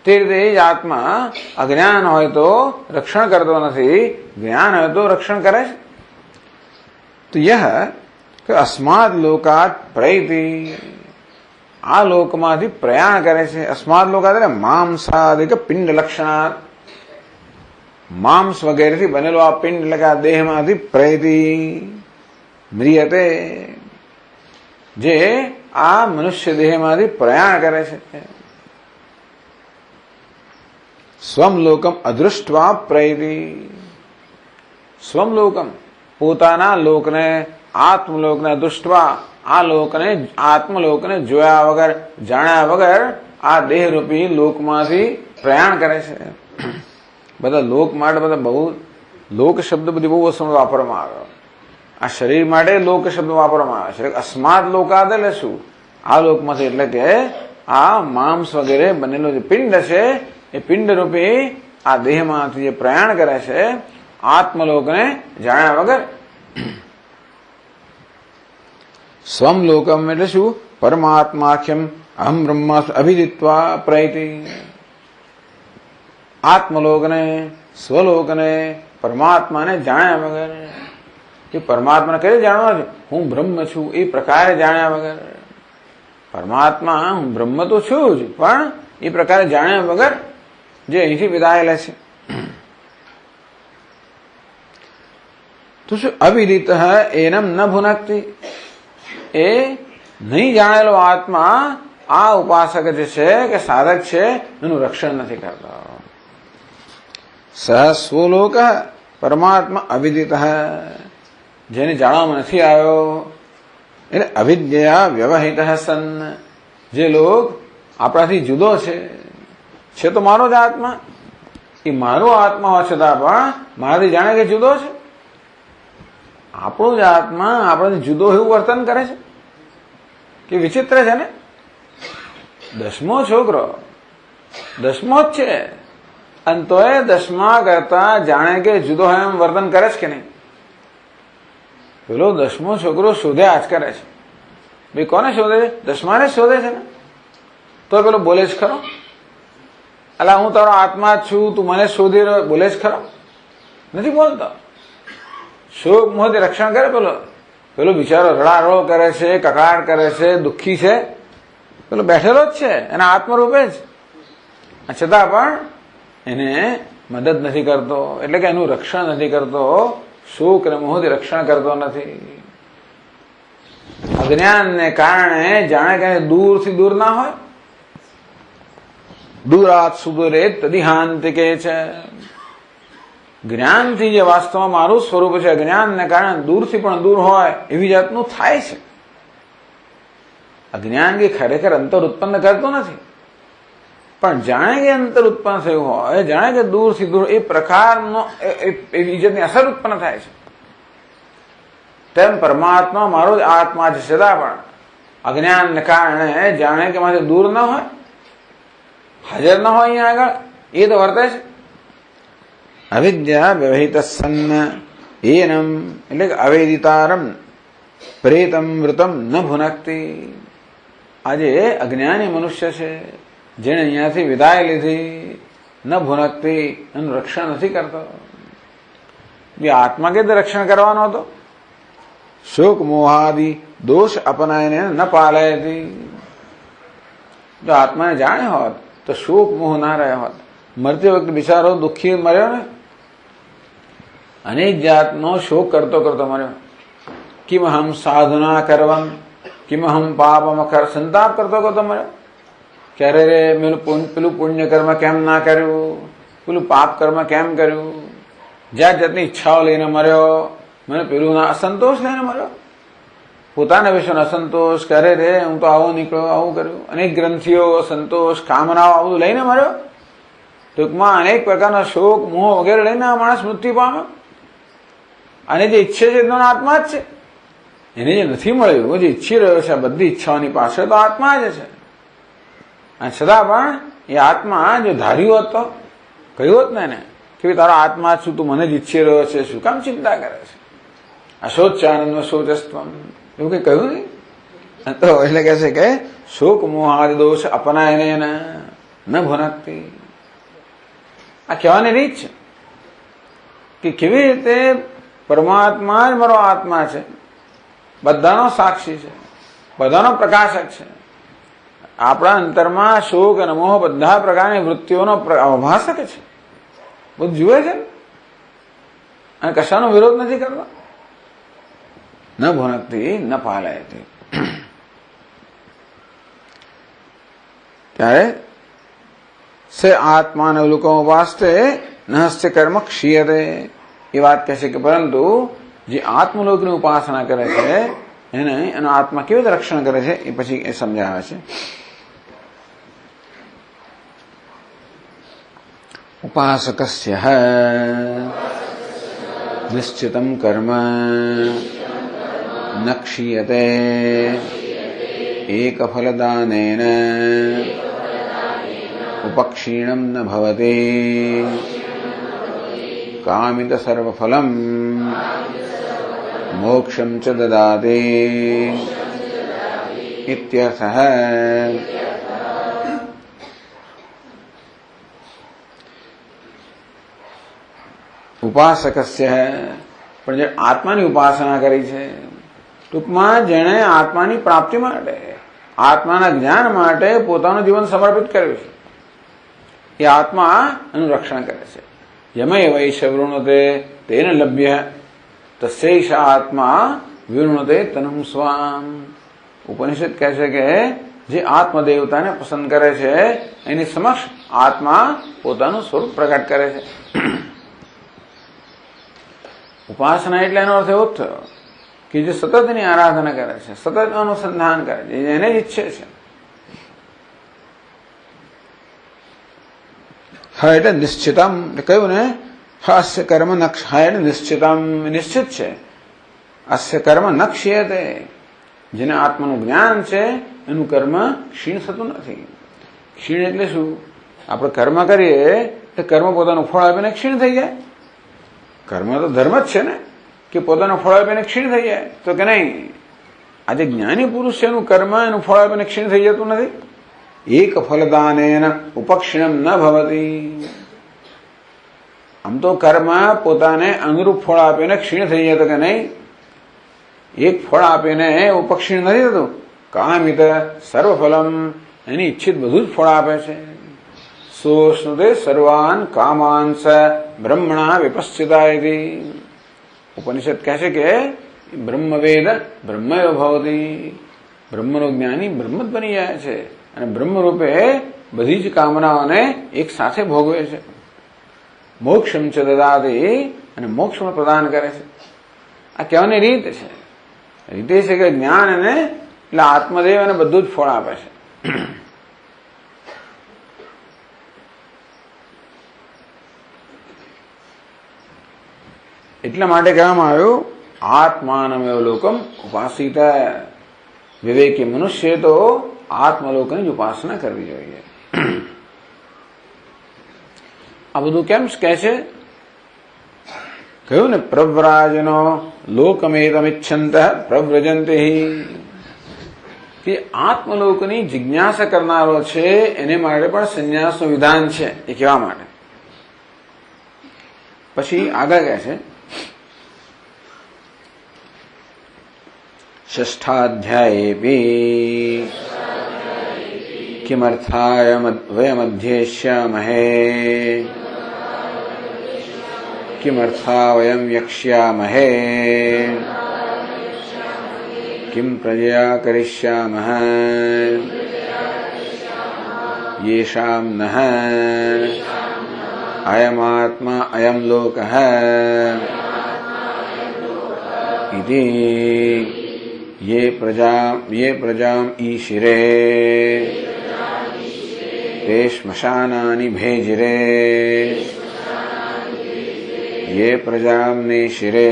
તે રીતે જ આત્મા અજ્ઞાન હોય તો રક્ષણ કરતો નથી, જ્ઞાન હોય તો રક્ષણ કરે છે. તો યહ અસ્માદ લોકાત પ્રૈતિ આ લોકમાંથી પ્રયાણ કરે છે. અસ્માદ લોકાત એટલે માંસાદિક પિંડ લક્ષણાત માંસ વગેરેથી બનેલો આ પિંડ એટલે કે આ દેહમાંથી પ્રૈતિ મ્રિયતે જે આ મનુષ્ય દેહમાંથી પ્રયાણ કરે છે. સ્વમ લોકમ અદૃષ્ટવા પ્રૈતિ સ્વમ લોકમ પોતાના લોકને આત્મલોકને દૃષ્ટવા આ લોકને આત્મલોકને જોયા વગર જાણ્યા વગર આ દેહરૂપી લોકમાંથી પ્રયાણ કરે છે. બધા લોક માટે બધા બહુ લોક શબ્દ બધી બહુ વસ્તુ વાપરવામાં આવ્યો. આ શરીર માટે લોક શબ્દ વાપરવામાં આવે છે. અસ્માદ લોકાદ એટલે શું? આ લોકમાંથી એટલે કે આ માંસ વગેરે બનેલો જે પિંડ છે એ પિંડ રૂપી આ દેહમાંથી જે પ્રયાણ કરે છે આત્મલોકને જાણ્યા વગર. સ્વમ લોકમ એટલે શું? પરમાત્માખ્યમ અહમ બ્રહ્માસ્મિ અભિદિત્વા પ્રૈતિ આત્મલોકને સ્વલોકને પરમાત્માને જાણ્યા વગર. કે પરમાત્માને કઈ જાણવા છે? હું બ્રહ્મ છું એ પ્રકારે જાણ્યા વગર. પરમાત્મા હું બ્રહ્મ તો છું જ પણ એ પ્રકારે જાણ્યા વગર જે અહીંથી વિદાય લે છે. તો શું અવિદિત એનમ ન ભુનક્તિ એ નહીં જાણેલો આત્મા આ ઉપાસક જે છે કે સાધક છે એનું રક્ષણ નથી કરતો. સહ સ્વલોક પરમાત્મા અવિદિત જેને જાણવામાં નથી આવ્યો એટલે અવિદ્યા વ્યવહિત સન જે લોક આપણાથી જુદો છે તો મારો જ આત્મા એ મારો આત્મા હોવા છતાં પણ મારાથી જાણે કે જુદો છે. આપણો જ આત્મા આપણાથી જુદો એવું વર્તન કરે છે કે વિચિત્ર છે ને. 10મો છોકરો 10મો જ છે અને તોય 10મા કરતા જાણે કે જુદો હોય એમ વર્તન કરે છે કે નહીં? પેલો 10મો છોકરો શોધ્યા જ કરે છે. ભાઈ કોને શોધે છે? 10માને જ શોધે છે ને. તો પેલો બોલે જ ખરો અલા હું તારો આત્મા જ છું તું મને શોધી રહ્યો બોલે જ ખરો? નથી બોલતો. શોક મોહથી રક્ષણ કરે પેલો બિચારો રડારડો કરે છે, કકડાટ કરે છે, દુઃખી છે. પેલો બેઠેલો જ છે એના આત્મરૂપે જ છતાં પણ એને મદદ નથી કરતો એટલે કે એનું રક્ષણ નથી કરતો. શોક અને મોહથી રક્ષણ કરતો નથી. અજ્ઞાનને કારણે જાણે કે દૂરથી દૂર ના હોય. દૂરાત સુદૂરે તદિહાંતિકે છે. જ્ઞાનથી જે વાસ્તવમાં મારું સ્વરૂપ છે અજ્ઞાનને કારણે દૂરથી પણ દૂર હોય એવી જાતનું થાય છે. અજ્ઞાન કે ખરેખર અંતર ઉત્પન્ન કરતો નથી પણ જાણે કે અંતર ઉત્પન્ન થયું હોય જાણે કે દૂરથી દૂર એ પ્રકારનો એવી જાતની અસર ઉત્પન્ન થાય છે. તેમ પરમાત્મા મારો જ આત્મા છે છતાં પણ અજ્ઞાનને કારણે જાણે કે મારે દૂર ન હોય હાજર ન હોય અહીંયા આગળ એ તો વર્તે છે. અવિદ્યા વ્યવહિત સન્ન એનમ એટલે કે અવેદિતારમ પ્રેતમ મૃતમ ન ભુનક્તિ. આજે અજ્ઞાની મનુષ્ય છે જેણે અહીંયાથી વિદાય લીધી ન ભુનક્તિ એનું રક્ષણ નથી કરતો. જે આત્મા કે રક્ષણ કરવાનો હતો. શોક મોહાદિ દોષ અપનાયને ન પાલયતી. જો આત્માને જાણે હોત તો શોક મોહ ના રહ્યા હોત. મરતી વખતે બિચારો દુઃખી મર્યો ને, અનેક જાતનો શોક કરતો કરતો મર્યો. કિમ હમ સાધના કરવમ કિમ હમ પાપમ કર, સંતાપ કરતો કરતો મર્યો. ક્યારે રે પેલું પુણ્ય કર્મ કેમ ના કર્યું, પેલું પાપ કર્મ કેમ કર્યું. જાત જાતની ઈચ્છાઓ લઈને મર્યો. મને પેલું ના અસંતોષ લઈને મર્યો. પોતાના વિશેનો અસંતોષ, કરે રે હું તો આવો નીકળ્યો, આવું કર્યું. અનેક ગ્રંથિઓ, સંતોષ, કામનાઓ આ બધું લઈને મર્યો. ટૂંકમાં અનેક પ્રકારના શોક મોહ વગેરે લઈને આ માણસ મૃત્યુ પામ્યો. અને જે ઈચ્છે છે તેનો આત્મા જ છે. એને જે નથી મળ્યું, જે ઈચ્છી રહ્યો છે, આ બધી ઈચ્છાઓની પાછળ તો આત્મા જ છે. અને છતાં પણ એ આત્મા જો ધાર્યું હોત તો કહ્યું હોત ને એને કે તારો આત્મા છું, તું મને જ ઈચ્છી રહ્યો છે, શું કામ ચિંતા કરે છે. અશોચાનંદ શોચસ્ત્વમ એવું કઈ કહ્યું નહીં. તો એટલે કહે છે કે શોક મોહાદિ દોષ અપનાયને ન ભુનક્તિ. આ કહેવાની રીત છે કે કેવી રીતે પરમાત્મા જ મારો આત્મા છે, બધાનો સાક્ષી છે, બધાનો પ્રકાશક છે. આપણા અંતરમાં શોક અને મોહ બધા પ્રકારની વૃત્તિઓનો અભાસક છે. બધું જુએ છે અને કશાનો વિરોધ નથી કરતો. ન ભુનક્તિ ન પાલયતી. ત્યારે સે આત્માન અવલોકન ઉપાસતે નહસ્ય કર્મ ક્ષીયતે. એ વાત કહે છે કે પરંતુ જે આત્મલોકની ઉપાસના કરે છે એને એનો આત્મા કેવી રીતે રક્ષણ કરે છે એ પછી એ સમજાવે છે. ઉપાસકસ્ય નિશ્ચિતમ કર્મ ન ક્ષીયતે એકફલદાનેન ઉપક્ષીણમ ન ભવતિ કામિત સર્વફલમ મોક્ષમ ચ દદાતિ ઇત્યર્થઃ. ઉપાસકસ્ય પણ જે આત્માની ઉપાસના કરી છે, ટૂંકમાં જેણે આત્માની પ્રાપ્તિ માટે, આત્માના જ્ઞાન માટે પોતાનું જીવન સમર્પિત કર્યું છે, એ આત્મા એનું રક્ષણ કરે છે. યમય વૈશ વૃણુતે તેન લભ્ય તસ્યૈષ આત્મા વિવૃણુતે તનમ સ્વામ. ઉપનિષદ કહે છે કે જે આત્મદેવતાને પસંદ કરે છે એની સમક્ષ આત્મા પોતાનું સ્વરૂપ પ્રગટ કરે છે. ઉપાસના એટલે એનો અર્થ એવો જ થયો કે જે સતત એની આરાધના કરે છે, સતત અનુસંધાન કરે છે, એને જ ઈચ્છે છે. હા એટલે નિશ્ચિતમ કહ્યું ને, અસ્ય કર્મ હા એટલે નિશ્ચિતમ નિશ્ચિત છે. અસ્ય કર્મ ન ક્ષીયતે. જેને આત્માનું જ્ઞાન છે એનું કર્મ ક્ષીણ થતું નથી. ક્ષીણ એટલે શું? આપણે કર્મ કરીએ તો કર્મ પોતાનું ફળ આપીને ક્ષીણ થઈ જાય. કર્મ તો ધર્મ જ છે ને કે પોતાનું ફળ આપીને ક્ષીણ થઈ જાય. તો કે નહીં, આજે જ્ઞાની પુરુષ છે એનું કર્મ એનું ફળ આપીને ક્ષીણ થઈ જતું નથી. એક ફલદાનેન ઉપક્ષીણમ ન ભવતી. આમ તો કર્મ પોતાને અનુરૂપ ફળ આપીને ક્ષીણ થઈ જાય. તો કે નહીં, એક ફળ આપીને ઉપક્ષીણ નથી થતું. કામિત સર્વફલમ એની ઈચ્છિત બધું જ ફળ આપે છે. સોષ્ણુતે સર્વાન કામાંસ બ્રહ્મણા વિપશ્ચિતા. ઉપનિષદ કહે છે કે બ્રહ્મવેદ બ્રહ્મૈવ ભવતી. બ્રહ્મનો જ્ઞાની બ્રહ્મ જ બની જાય છે અને બ્રહ્મરૂપે બધી જ કામનાઓને એક સાથે ભોગવે છે. મોક્ષમ ચ દદાતિ અને મોક્ષ પ્રદાન કરે છે. આ કહેવાની રીત છે. રીત એ છે કે જ્ઞાન એને એટલે આત્મદેવ એને બધું જ ફળ આપે છે. એટલા માટે કહેવામાં આવ્યું આત્માનમેવ લોકમ ઉપાસિત. વિવેકી મનુષ્ય તો આત્મલોકની જ ઉપાસના કરવી જોઈએ. આ બધું કેમ કહે છે? કહ્યું ને પ્રવ્રાજનો લોકમેતમિચ્છંત પ્રવ્રજંતે. કે આત્મલોકની જિજ્ઞાસા કરનારો છે એને માટે પણ સંન્યાસનું વિધાન છે એ કહેવા માટે. પછી આગળ કહે છે षष्ठाध्यायेऽपि किमर्थाय वयमध्येष्यामहे किमर्था वयं यक्ष्यामहे किं प्रजया करिष्यामः येषां नः अयमात्मा अयं लोकः इति ये प्रजाम् ईशिरे ते श्मशानानि भेजिरे ये प्रजां नेशिरे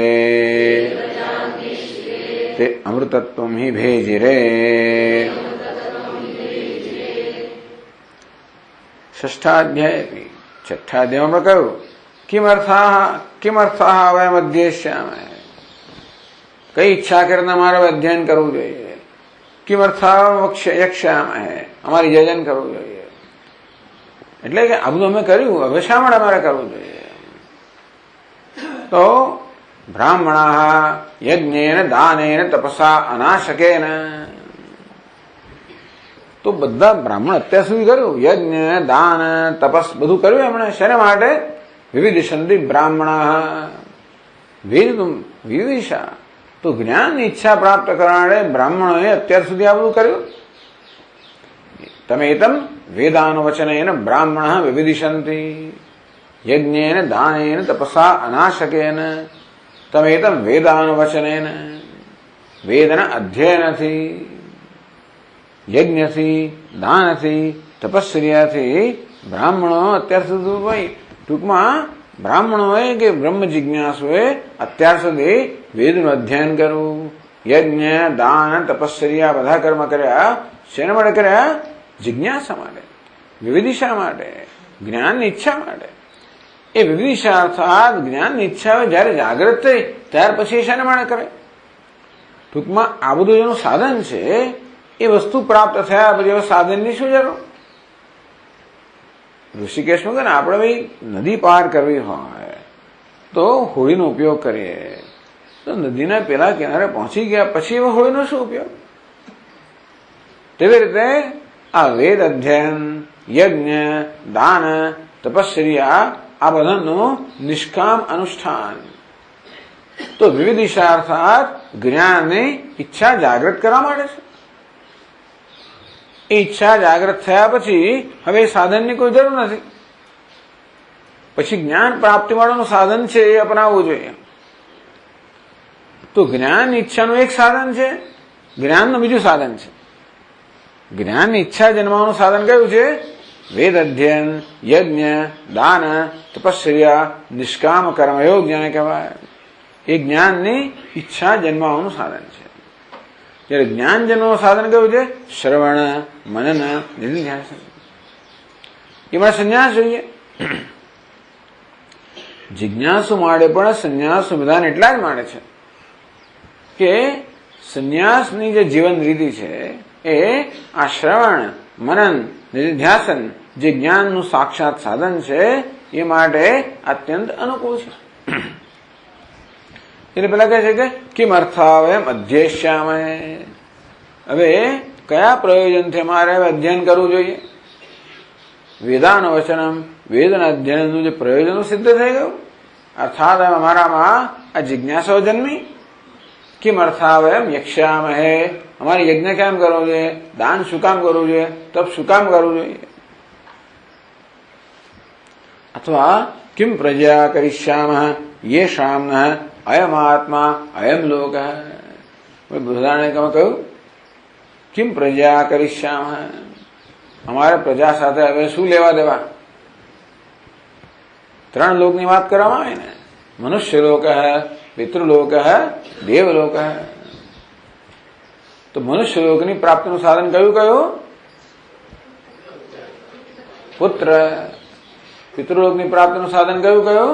ते अमृतत्वं हि भेजिरे। षष्ठाध्याय छठा अध्याय में कहू किमर्थाः वयमध्येष्यामहे कई इच्छा करना मारे अध्ययन करવું જોઈએ किमर्थाः यक्ष्यामहे અમારી યજન કરવું જોઈએ એટલે કે આ બધું અમે કર્યું હવે શા માટે અમારે કરવું જોઈએ तो ब्राह्मणाः यज्ञेन दानेन तपसा अनाशकेन तो બધા બ્રાહ્મણ અત્યાર સુધી કર્યું યજ્ઞ દાન તપસ બધું કર્યું એમણે શેના માટે વિવિધિષન્તિ બ્રાહ્મણાः વિવિધિષા તો જ્ઞાનની ઈચ્છા પ્રાપ્ત કરવા માટે બ્રાહ્મણોએ અત્યાર સુધી આ બધું કર્યું તમેતમ વેદાનુવચનેન બ્રાહ્મણः વિવિધિષन्ति यज्ञेन दानेन तपसा अनाशकेन तमेतम वेदानुवचनेन वेदन अध्ययनथी यज्ञथी दानथी तपस्याथी ब्राह्मणो अत्यार सुधी टूंकमां ब्राह्मणोए के ब्रह्म जिज्ञासुए अत्यार सुधी वेदनु अध्ययन करवू यज्ञ दान तपस्या बधा कर्म कर्या शेना माटे कर्या जिज्ञासा माटे विविधिशा माटे ज्ञान इच्छा माटे એ વિવિધિશા અર્થાત જ્ઞાનની ઈચ્છા હોય જયારે જાગૃત થઈ ત્યાર પછી શાને માટે કરે ટૂંકમાં આ બધું એનું સાધન છે એ વસ્તુ પ્રાપ્ત થયા પછી સાધનની શું જરૂર ઋષિકેશમાં કે આપણે ભાઈ નદી પાર કરવી હોય તો હોળીનો ઉપયોગ કરીએ તો નદીના પેલા કિનારે પહોંચી ગયા પછી એવો હોળીનો શું ઉપયોગ તેવી રીતે આ વેદ અધ્યયન યજ્ઞ દાન તપસ્યા આ બધાનું નિષ્કામ અનુષ્ઠાન તો વિવિધિશા અર્થાત જ્ઞાનની ઈચ્છા જાગૃત કરવા માટે છે એ ઈચ્છા જાગૃત થયા પછી હવે સાધનની કોઈ જરૂર નથી પછી જ્ઞાન પ્રાપ્તિ માટેનું સાધન છે એ અપનાવવું જોઈએ તો જ્ઞાન ઈચ્છાનું એક સાધન છે જ્ઞાનનું બીજું સાધન છે જ્ઞાનની ઈચ્છા જન્માવાનું સાધન કયું છે वेद अध्ययन यज्ञ दान तपस्या निष्काम कर्मयोग ज्ञान कहवाय ये ज्ञान ने इच्छा जन्माવાનું साधन છે જ્યારે જ્ઞાન જન્મવાનું સાધન કયું છે શ્રવણ મનન નિધિધ્યાસન એમાં સંન્યાસ જોઈએ જિજ્ઞાસુ માટે પણ સંન્યાસનું વિધાન એટલા જ માટે છે કે સંન્યાસની જે જીવન રીતિ છે એ આ શ્રવણ મનન નિધિધ્યાસન જે જ્ઞાનનું સાક્ષાત સાધન છે એ માટે અત્યંત અનુકૂળ છે એટલે પેલા કહે છે કે કિમર્થા વયમ અધ્યેષ્યામહે હવે કયા પ્રયોજનથી અમારે અધ્યયન કરવું જોઈએ વેદાનુવચનમ વેદના અધ્યયનનું જે પ્રયોજન સિદ્ધ થઈ ગયું અર્થાત અમારામાં આ જિજ્ઞાસાઓ જન્મી કિમર્થા વયમ યક્ષ્યામહે અમારે યજ્ઞ કેમ કરવો જોઈએ દાન શું કામ કરવું જોઈએ તપ શું કામ કરવું જોઈએ અથવા કિમ પ્રજા કરિષ્યામઃ યેષામ નઃ અયમ આત્મા અયમ લોકઃ બધાને કહ્યું કિમ પ્રજા કરિષ્યામઃ અમારે પ્રજા સાથે હવે શું લેવા દેવા ત્રણ લોકની વાત કરવામાં આવે ને મનુષ્ય લોક પિતૃલોક દેવલોક તો મનુષ્ય લોકની પ્રાપ્તિનું સાધન કયું કયું પુત્ર પિતૃલોકની પ્રાપ્તિનું સાધન કયું કયું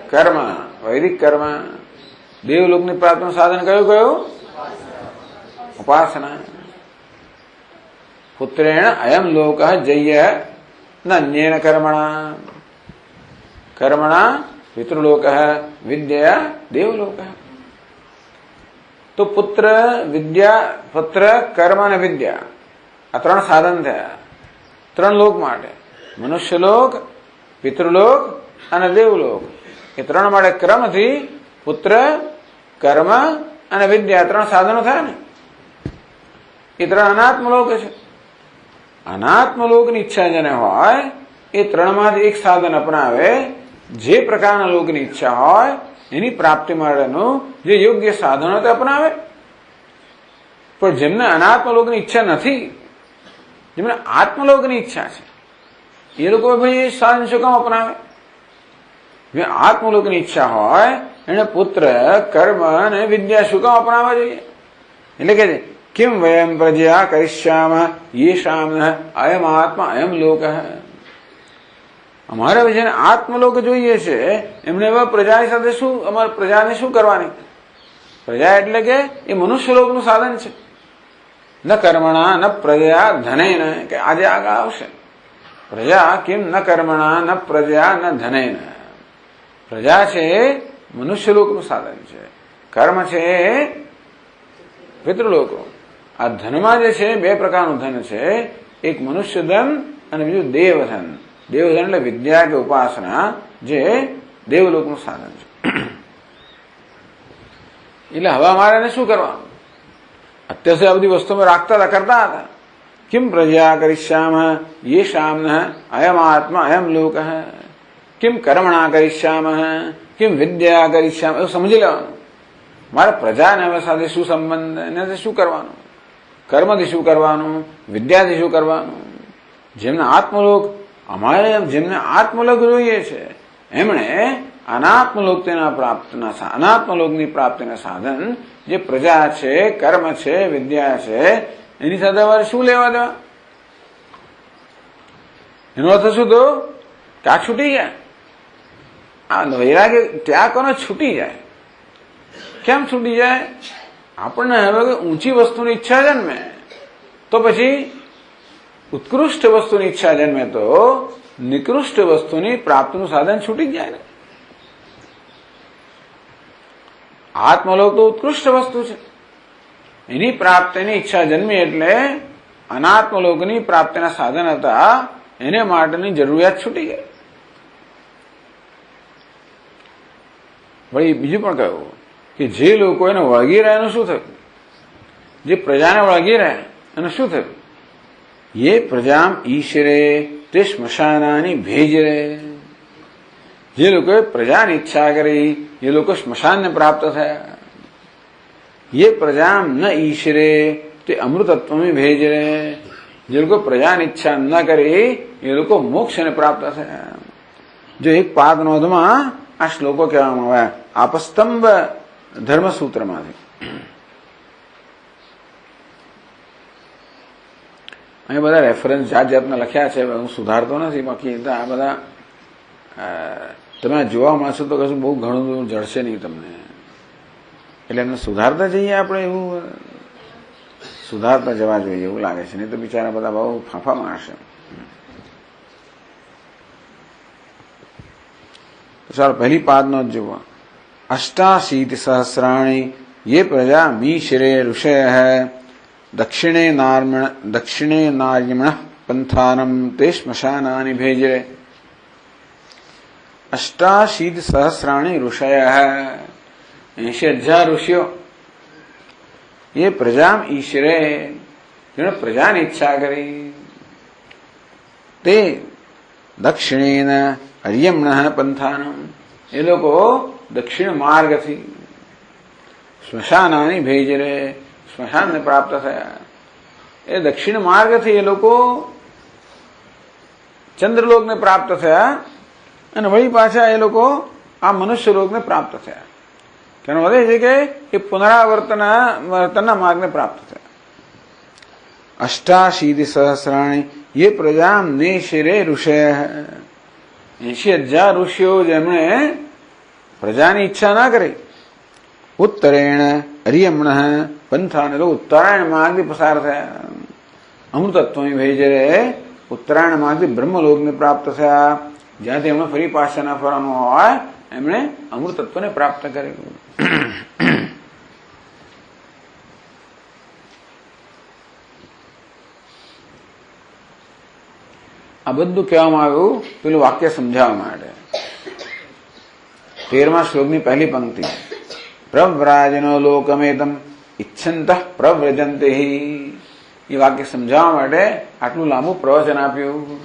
કર્મ વૈદિક કર્મ દેવલોકની પ્રાપ્તિનું સાધન કયું કયું ઉપાસના પુત્રેણ અયમ લોક જય્ય ન અન્યેન કર્મણા કર્મણા પિતૃલોક વિદ્યા દેવલોક તો પુત્ર, વિદ્યા, પુત્ર, કર્મ અને વિદ્યા આ ત્રણ સાધન થયા ત્રણ લોક માટે. મનુષ્યલોક, પિતૃલોક અને દેવલોક. એ ત્રણ માટે ક્રમથી પુત્ર, કર્મ અને વિદ્યા ત્રણ સાધનો થયા ને. એ ત્રણ અનાત્મલોક છે. અનાત્મલોકની ઈચ્છા જેને હોય એ ત્રણમાંથી એક સાધન અપનાવે. જે પ્રકારના લોકની ઈચ્છા હોય એની પ્રાપ્તિ માટેનું જે યોગ્ય સાધનો તે અપનાવે. પણ જેમને અનાત્મલોકની ઈચ્છા નથી, જેમને આત્મલોકની ઈચ્છા છે, એ લોકો ભાઈ એ સાધન શું કામ અપનાવે? જે આત્મલોકની ઈચ્છા હોય એને પુત્ર, કર્મ અને વિદ્યા શું કામ અપનાવવા જોઈએ? એટલે કે કિમ વયમ પ્રજયા કરિષ્યામ યેષામ અયમ આત્મા અયમ લોક. અમારે જેને આત્મલોક જોઈએ છે એમને એવા પ્રજા સાથે શું, અમારે પ્રજાને શું કરવાની? પ્રજા એટલે કે એ મનુષ્યલોકનું સાધન છે. ન કર્મણા ન પ્રજયા ધનેન, કે આજે આગળ આવશે. પ્રજા કિમ ન કર્મણા ન પ્રજયા ન ધનેન. પ્રજા છે મનુષ્યલોકનું સાધન છે, કર્મ છે પિતૃલોકનું. આ ધનમાં જે છે બે પ્રકારનું ધન છે, એક મનુષ્ય ધન અને બીજું દેવધન. દેવધન એટલે વિદ્યા કે ઉપાસના, જે દેવલોકનું સાધન છે. એટલે હવે અમારે એને શું કરવાનું? અત્યાર સુધી આ બધી વસ્તુ રાખતા હતા, કરતા હતા. કિમ પ્રજા કરિષ્યામ યેષામ અયમ આત્મા અયમ લોક. કિમ કર્મણા કરિષ્યામ કિમ વિદ્યા કરિષ્યામ, એવું સમજી લેવાનું. મારે પ્રજાને હવે સાથે શું સંબંધ, એનાથી શું કરવાનું? કર્મથી શું કરવાનું? વિદ્યાથી શું કરવાનું? જેમને આત્મલોક, અમારે જેમને આત્મલોક જોઈએ છે એમણે અનાત્મલોકની પ્રાપ્તિના સાધન જે પ્રજા છે, કર્મ છે, વિદ્યા છે, એની સાથે અમારે શું લેવા દેવા? એનો અર્થ શું તો કે આ છૂટી જાય. આ વૈરાગ્ય ત્યાગ કરવાનો છૂટી જાય. કેમ છૂટી જાય? આપણને હવે ઊંચી વસ્તુની ઈચ્છા જન્મે તો પછી ઉત્કૃષ્ટ વસ્તુની ઈચ્છા જન્મે તો નિકૃષ્ટ વસ્તુની પ્રાપ્તિનું સાધન છૂટી જાય ને. આત્મલોક તો ઉત્કૃષ્ટ વસ્તુ છે, એની પ્રાપ્તિની ઈચ્છા જન્મી એટલે અનાત્મલોકની પ્રાપ્તિના સાધન હતા એને માટેની જરૂરિયાત છૂટી ગઈ. વળી બીજું પણ કહ્યું કે જે લોકો એને વળગી રહ્યા એનું શું થયું? જે પ્રજાને વળગી રહ્યા એનું શું થયું? ये प्रजाम ईश्वरे ते स्मशानानि भेजरे. જે લોકોએ પ્રજાની ઈચ્છા કરી એ લોકો સ્મશાનને પ્રાપ્ત થયા. ये प्रजाम न ईश्वरे તે અમૃતત્વમે ભેજરે. જે લોકો પ્રજાની ઈચ્છા ન કરી એ લોકો મોક્ષને પ્રાપ્ત થયા. જો એક પાદ નોંધમાં આ શ્લોકો કહેવામાં આવ્યા આપસ્તંભ ધર્મસૂત્રમાંથી. અહીં બધા રેફરન્સ જાત જાતના લખ્યા છે, હું સુધારતો નથી. બાકી આ બધા તમે જોવા મળશો તો કશું બહુ ઘણું જળશે નહીં તમને. એટલે એમને સુધારતા જઈએ આપણે, એવું સુધારતા જવા જોઈએ એવું લાગે છે. નહીં તો બિચારા બધા બહુ ફાંફા મારશે. ચાલો પહેલી પાદનો જ જુઓ. અષ્ટાશીતિ સહસ્રાણી ये प्रजा मीशिरे ऋषय दक्षिणे नार्यमण पंथानम ते श्मशानानि भेजरे. अष्टाशीति सहस्राणि ऋषय, 80,000 ऋषियों ये प्रजा ईश्वरे, जिन्होंने प्रजा ने इच्छा करी, ते दक्षिणेन अर्यमण पंथानम, ये लोग दक्षिण मार्ग थी स्मशानानि भेजरे, स्मशान ने प्राप्त થયા. એ દક્ષિણ માર્ગથી એ લોકો ચંદ્રલોકને પ્રાપ્ત થયા અને વળી પાછા એ લોકો આ મનુષ્યલોકને પ્રાપ્ત થયા. તેનો અર્થ એ છે કે એ પુનરાવર્તનના માર્ગને પ્રાપ્ત થયા. અષ્ટાશીતિ સહસ્રાણી ये प्रजा नेशिरे ऋषय, 80,000 ઋષિઓ જેમણે પ્રજાની ઈચ્છા ના કરી. ઉત્તરેણ અરિયમણ પંથાને તો ઉત્તરાયણ માર્ગથી પસાર થયા. અમૃતત્વની ભેજરે, ઉત્તરાયણ માર્ગથી બ્રહ્મલોકને પ્રાપ્ત થયા. જ્યાંથી એમણે ફરી પાછા ના ફરવાનું હોય એમણે અમૃતત્વને પ્રાપ્ત કરેલું. આ બધું કહેવામાં આવ્યું પેલું વાક્ય સમજાવવા માટે. 13મા શ્લોકની પહેલી પંક્તિ, પ્રવ્રાજનો લોકમેતમ ઇચ્છંત પ્રવ્રજંતે, એ વાક્ય સમજાવવા માટે આટલું લાંબુ પ્રવચન આપ્યું.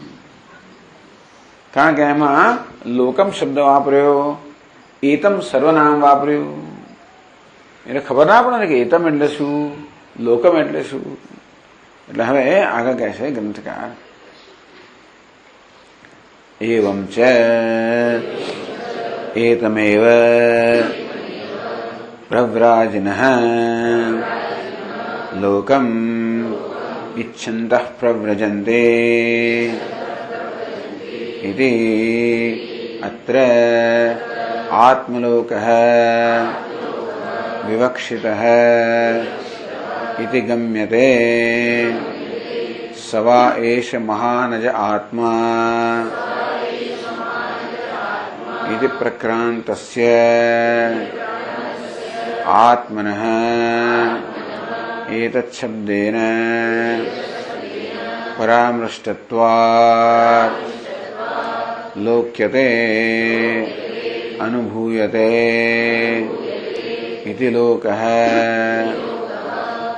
કારણ કે એમાં લોકમ શબ્દ વાપર્યો, એતમ સર્વનામ વાપર્યું, એટલે ખબર ના પડે ને કે એતમ એટલે શું, લોકમ એટલે શું. એટલે હવે આગળ કહે છે ગ્રંથકાર, એવં ચ એતમેવ પ્રવ્રાજનઃ લોકમ ઇચ્છन्तः પ્રવ્રજન્તે इति अत्र आत्मलोकः विवक्षितः इति गम्यते. स वा एष महानज आत्मा इति प्रक्रान्तस्य आत्मनः एतच्छब्देन परामृष्टत्वात् लोक्यते अनुभूयते इति लोकः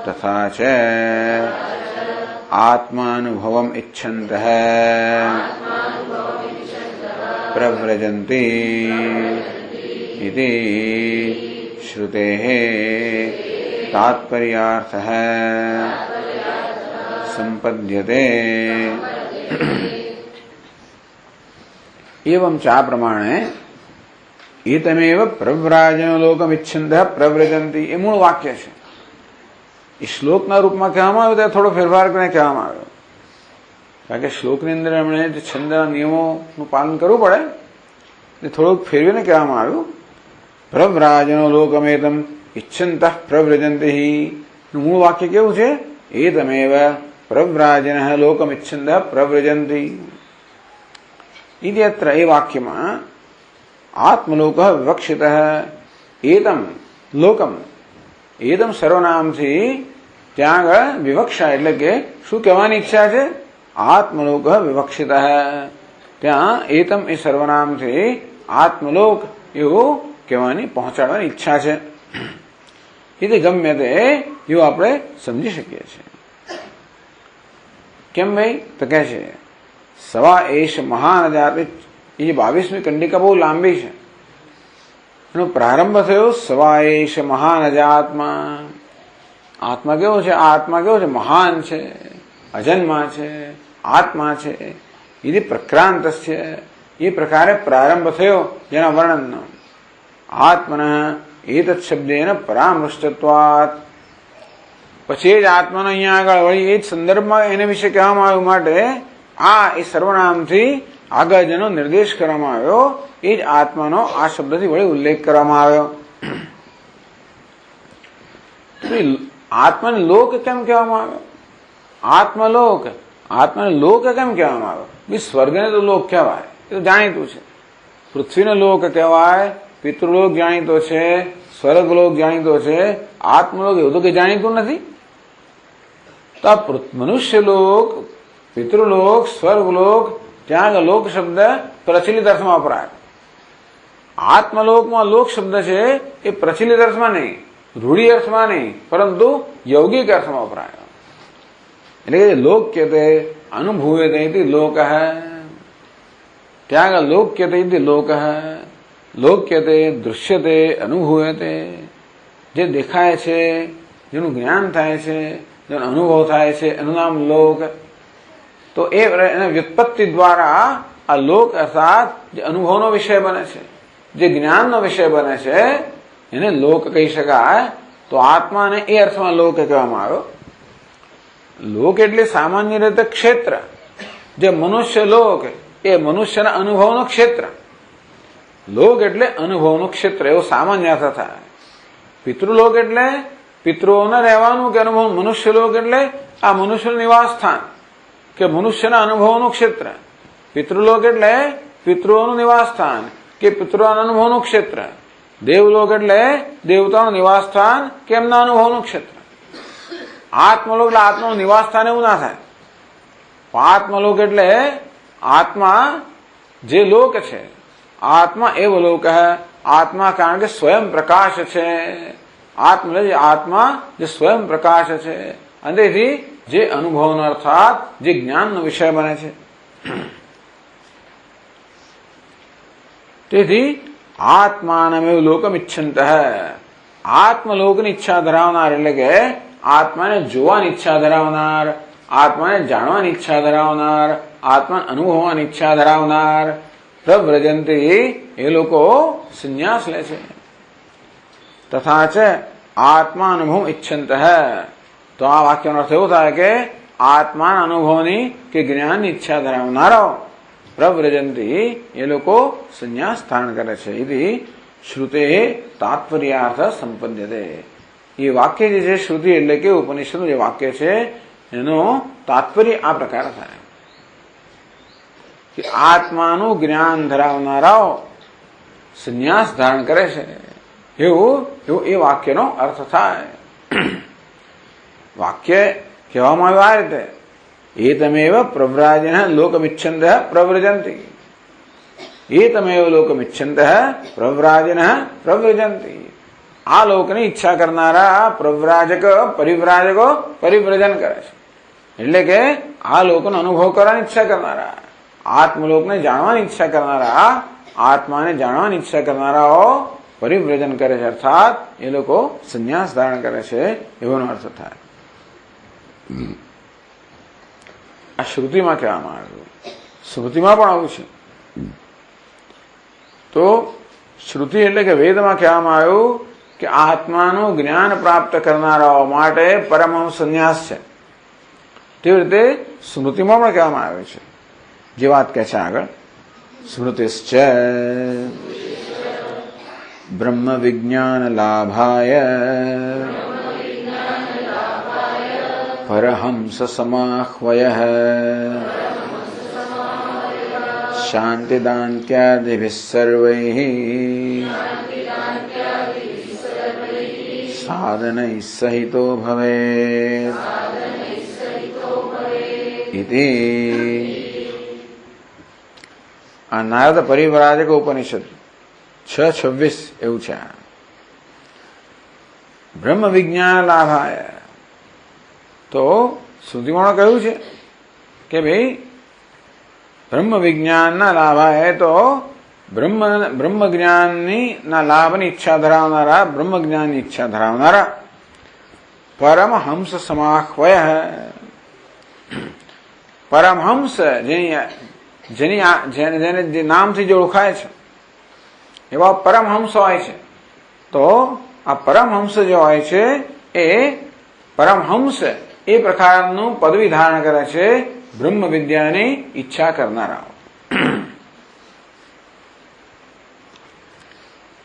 तथा च आत्मानुभवम् इच्छन्तः प्रव्रजन्ति इति श्रुतेः तात्पर्यार्थः संपद्यते. एवं चा प्रमाणे एतमेव प्रव्राजनो लोकमिच्छन्तः प्रव्रजन्ति, એ મૂળ વાક્ય છે. એ શ્લોકના રૂપમાં કહેવામાં આવ્યું ત્યારે થોડો ફેરફાર કરીને કહેવામાં આવ્યો, કારણ કે શ્લોકની અંદર એમણે જે છંદના નિયમોનું પાલન કરવું પડે એટલે થોડુંક ફેરવીને કહેવામાં આવ્યું. પ્રવ્રાજનો લોકમેતમ ઇચ્છन्तઃ પ્રવ્રજન્તિ, મૂળ વાક્ય કેવું છે, એતમેવ પ્રવ્રાજનઃ લોકમિચ્છन्तઃ પ્રવ્રજન્તિ. इत्यत्र ए वाक्यમાં आत्मलोकः विवक्षितः एतम लोकम, एतम સર્વનામથી ત્યાં આગળ વિવક્ષા એટલે કે શું કહેવાની ઈચ્છા છે, આત્મલોકः વિવક્ષિતઃ, ત્યાં એતમ એ સર્વનામથી આત્મલોક એવું કહેવાની પહોંચાડવાની ઈચ્છા છે. એટલે ગમે તે એવું આપણે સમજી શકીએ છીએ. કેમ ભાઈ, તો કહે છે સવા એશ મહાન જાતિ. એ 22મી કંડિકા બહુ લાંબી છે. એનો પ્રારંભ થયો સવા એશ મહાન અજાત્મા. આત્મા કેવો છે, આ આત્મા કેવો છે, મહાન છે, અજન્મા છે, આત્મા છે. એ પ્રક્રાંતસ્ય, એ પ્રકારે પ્રારંભ થયો જેના વર્ણનનો. આત્મન એતत् શબ્દેન પરામૃષ્ટત્વાत्, પછી જ આત્માનો અહીંયા આગળ વળી એ જ સંદર્ભમાં એને વિશે કહેવામાં આવ્યું માટે આ એ સર્વનામથી આગળ જેનો નિર્દેશ કરવામાં આવ્યો એ જ આત્માનો આ શબ્દથી વળી ઉલ્લેખ કરવામાં આવ્યો. આત્માને લોક કેમ કહેવામાં આવ્યો, આત્મલોક, આત્માને લોક કેમ કહેવામાં આવ્યો? બી સ્વર્ગને તો લોક કહેવાય, એ તો જાણીતું છે. પૃથ્વીને લોક કહેવાય, પિતૃલોક જાણીતો છે, સ્વર્ગલોક જાણીતો છે, આત્મલોક એવું તો કઈ જાણીતું નથી. તો આ મનુષ્યલોક, પિતૃલોક, સ્વર્ગલોક, ત્યાં લોક શબ્દ પ્રચલિત અર્થમાં વપરાય. આત્મલોકમાં લોક શબ્દ છે એ પ્રચલિત અર્થમાં નહીં, રૂઢિ અર્થમાં નહીં, પરંતુ યૌગિક અર્થમાં વપરાય. એટલે કે લોક્યતે અનુભૂયતે ઇતિ લોકઃ, ત્યાં લોક્યતે ઇતિ લોકઃ, લોક્યતે દૃશ્યતે અનુભૂયતે, જે દેખાય છે, જેનું જ્ઞાન થાય છે, જેનો અનુભવ થાય છે એનું નામ લોક. તો એના વ્યુત્પત્તિ દ્વારા આ લોક અર્થાત જે અનુભવનો વિષય બને છે, જે જ્ઞાનનો વિષય બને છે એને લોક કહી શકાય. તો આત્માને એ અર્થમાં લોક કહેવામાં આવ્યો. લોક એટલે સામાન્ય રીતે ક્ષેત્ર. જે મનુષ્ય લોક એ મનુષ્યના અનુભવનો ક્ષેત્ર. લોક એટલે અનુભવનું ક્ષેત્ર, એવો સામાન્ય અર્થ થાય. પિતૃલોક એટલે પિતૃઓના રહેવાનું કે અનુભવ. મનુષ્ય લોક એટલે આ મનુષ્યનું નિવાસ સ્થાન કે મનુષ્યના અનુભવનું ક્ષેત્ર. પિતૃલોક એટલે પિતૃઓનું નિવાસ સ્થાન કે પિતૃઓના અનુભવનું ક્ષેત્ર. દેવલોક એટલે દેવતાનું નિવાસ સ્થાન કે એમના અનુભવનું ક્ષેત્ર. આત્મલોક એટલે આત્માનું નિવાસ સ્થાન એવું ના થાય. આત્મલોક એટલે આત્મા જે લોક છે, આત્મા એવો લોક હે, આત્મા કારણ કે સ્વયં પ્રકાશ છે. આત્મા જે સ્વયં પ્રકાશ છે અને તેથી જે અનુભવનો અર્થાત જે જ્ઞાનનો વિષય બને છે. તેથી આત્માનમેવ લોકમ ઈચ્છંત, આત્મલોકની ઈચ્છા ધરાવનાર એટલે કે આત્માને જોવાની ઈચ્છા ધરાવનાર, આત્માને જાણવાની ઈચ્છા ધરાવનાર, આત્માને અનુભવવાની ઈચ્છા ધરાવનાર પ્રવ્રજંતી એ લોકો સંન્યાસ લે છે. તથા છે આત્મા અનુભવ ઈચ્છંત હૈ. તો આ વાક્યનો અર્થ એવો થાય કે આત્માના અનુભવની કે જ્ઞાનની ઈચ્છા ધરાવનારાઓ પ્રવ્રજંતી એ લોકો સંન્યાસ ધારણ કરે છે. ઇતિ શ્રુતે તાત્પર્યાર્થ સંપદ્યતે. એ વાક્ય જે છે શ્રુતિ એટલે કે ઉપનિષદનું જે વાક્ય છે એનો તાત્પર્ય આ પ્રકાર થાય કે આત્માનું જ્ઞાન ધરાવનારાઓ સંન્યાસ ધારણ કરે છે. એવું એ વાક્યનો અર્થ થાય. વાક્ય કહેવામાં આવ્યું આ રીતે, એતમેવ પ્રવ્રાજન લોકમિચ્છંત પ્રવ્રજંતી, એતમેવ લોકમિચ્છંત પ્રવ્રાજન પ્રવ્રજંતી. આ લોકની ઈચ્છા કરનારા પરિવ્રાજકો પરિવ્રજન કરે છે. એટલે કે આ લોકનો અનુભવ કરવાની ઈચ્છા કરનારા, આત્મલોકને જાણવાની ઈચ્છા કરનારા, આત્માને જાણવાની ઈચ્છા કરનારાઓ પરિવ્રજન કરે છે, અર્થાત એ લોકો સંન્યાસ ધારણ કરે છે એવાનો અર્થ થાય. આ શ્રુતિમાં કહેવામાં આવ્યું, સ્મૃતિમાં પણ આવું છે. તો શ્રુતિ એટલે કે વેદમાં કહેવામાં આવ્યું કે આત્માનું જ્ઞાન પ્રાપ્ત કરનારાઓ માટે પરમહંસ સંન્યાસ છે. તેવી રીતે સ્મૃતિમાં પણ કહેવામાં આવ્યું છે. જે વાત કહે છે આગળ, સ્મૃતિશ્ચ બ્રહ્મ વિજ્ઞાન લાભાય પરહંસ સમાહ્વય શાંતિદાન્ત્યાદિભિઃ સર્વૈઃ સાધનૈઃ સહિતો ભવેत् ઇતિ. આ નારદ પરિવ્રાજક ઉપનિષદ 6:26 એવું છે. બ્રહ્મ વિજ્ઞાન લાભાય. તો શ્રુતિમાં કહ્યું છે કે ભાઈ બ્રહ્મ વિજ્ઞાનના લાભાય, તો બ્રહ્મ જ્ઞાનની ના લાભની ઈચ્છા ધરાવનારા, બ્રહ્મ જ્ઞાનની ઈચ્છા ધરાવનારા પરમહંસ સમાહ્વય, પરમહંસ જેને જે નામથી જે ઓળખાય છે એવા પરમહંસ હોય છે. તો આ પરમહંસ જે હોય છે એ પરમહંસ એ પ્રકારનું પદવી ધારણ કરે છે બ્રહ્મ વિદ્યાની ઈચ્છા કરનારાઓ.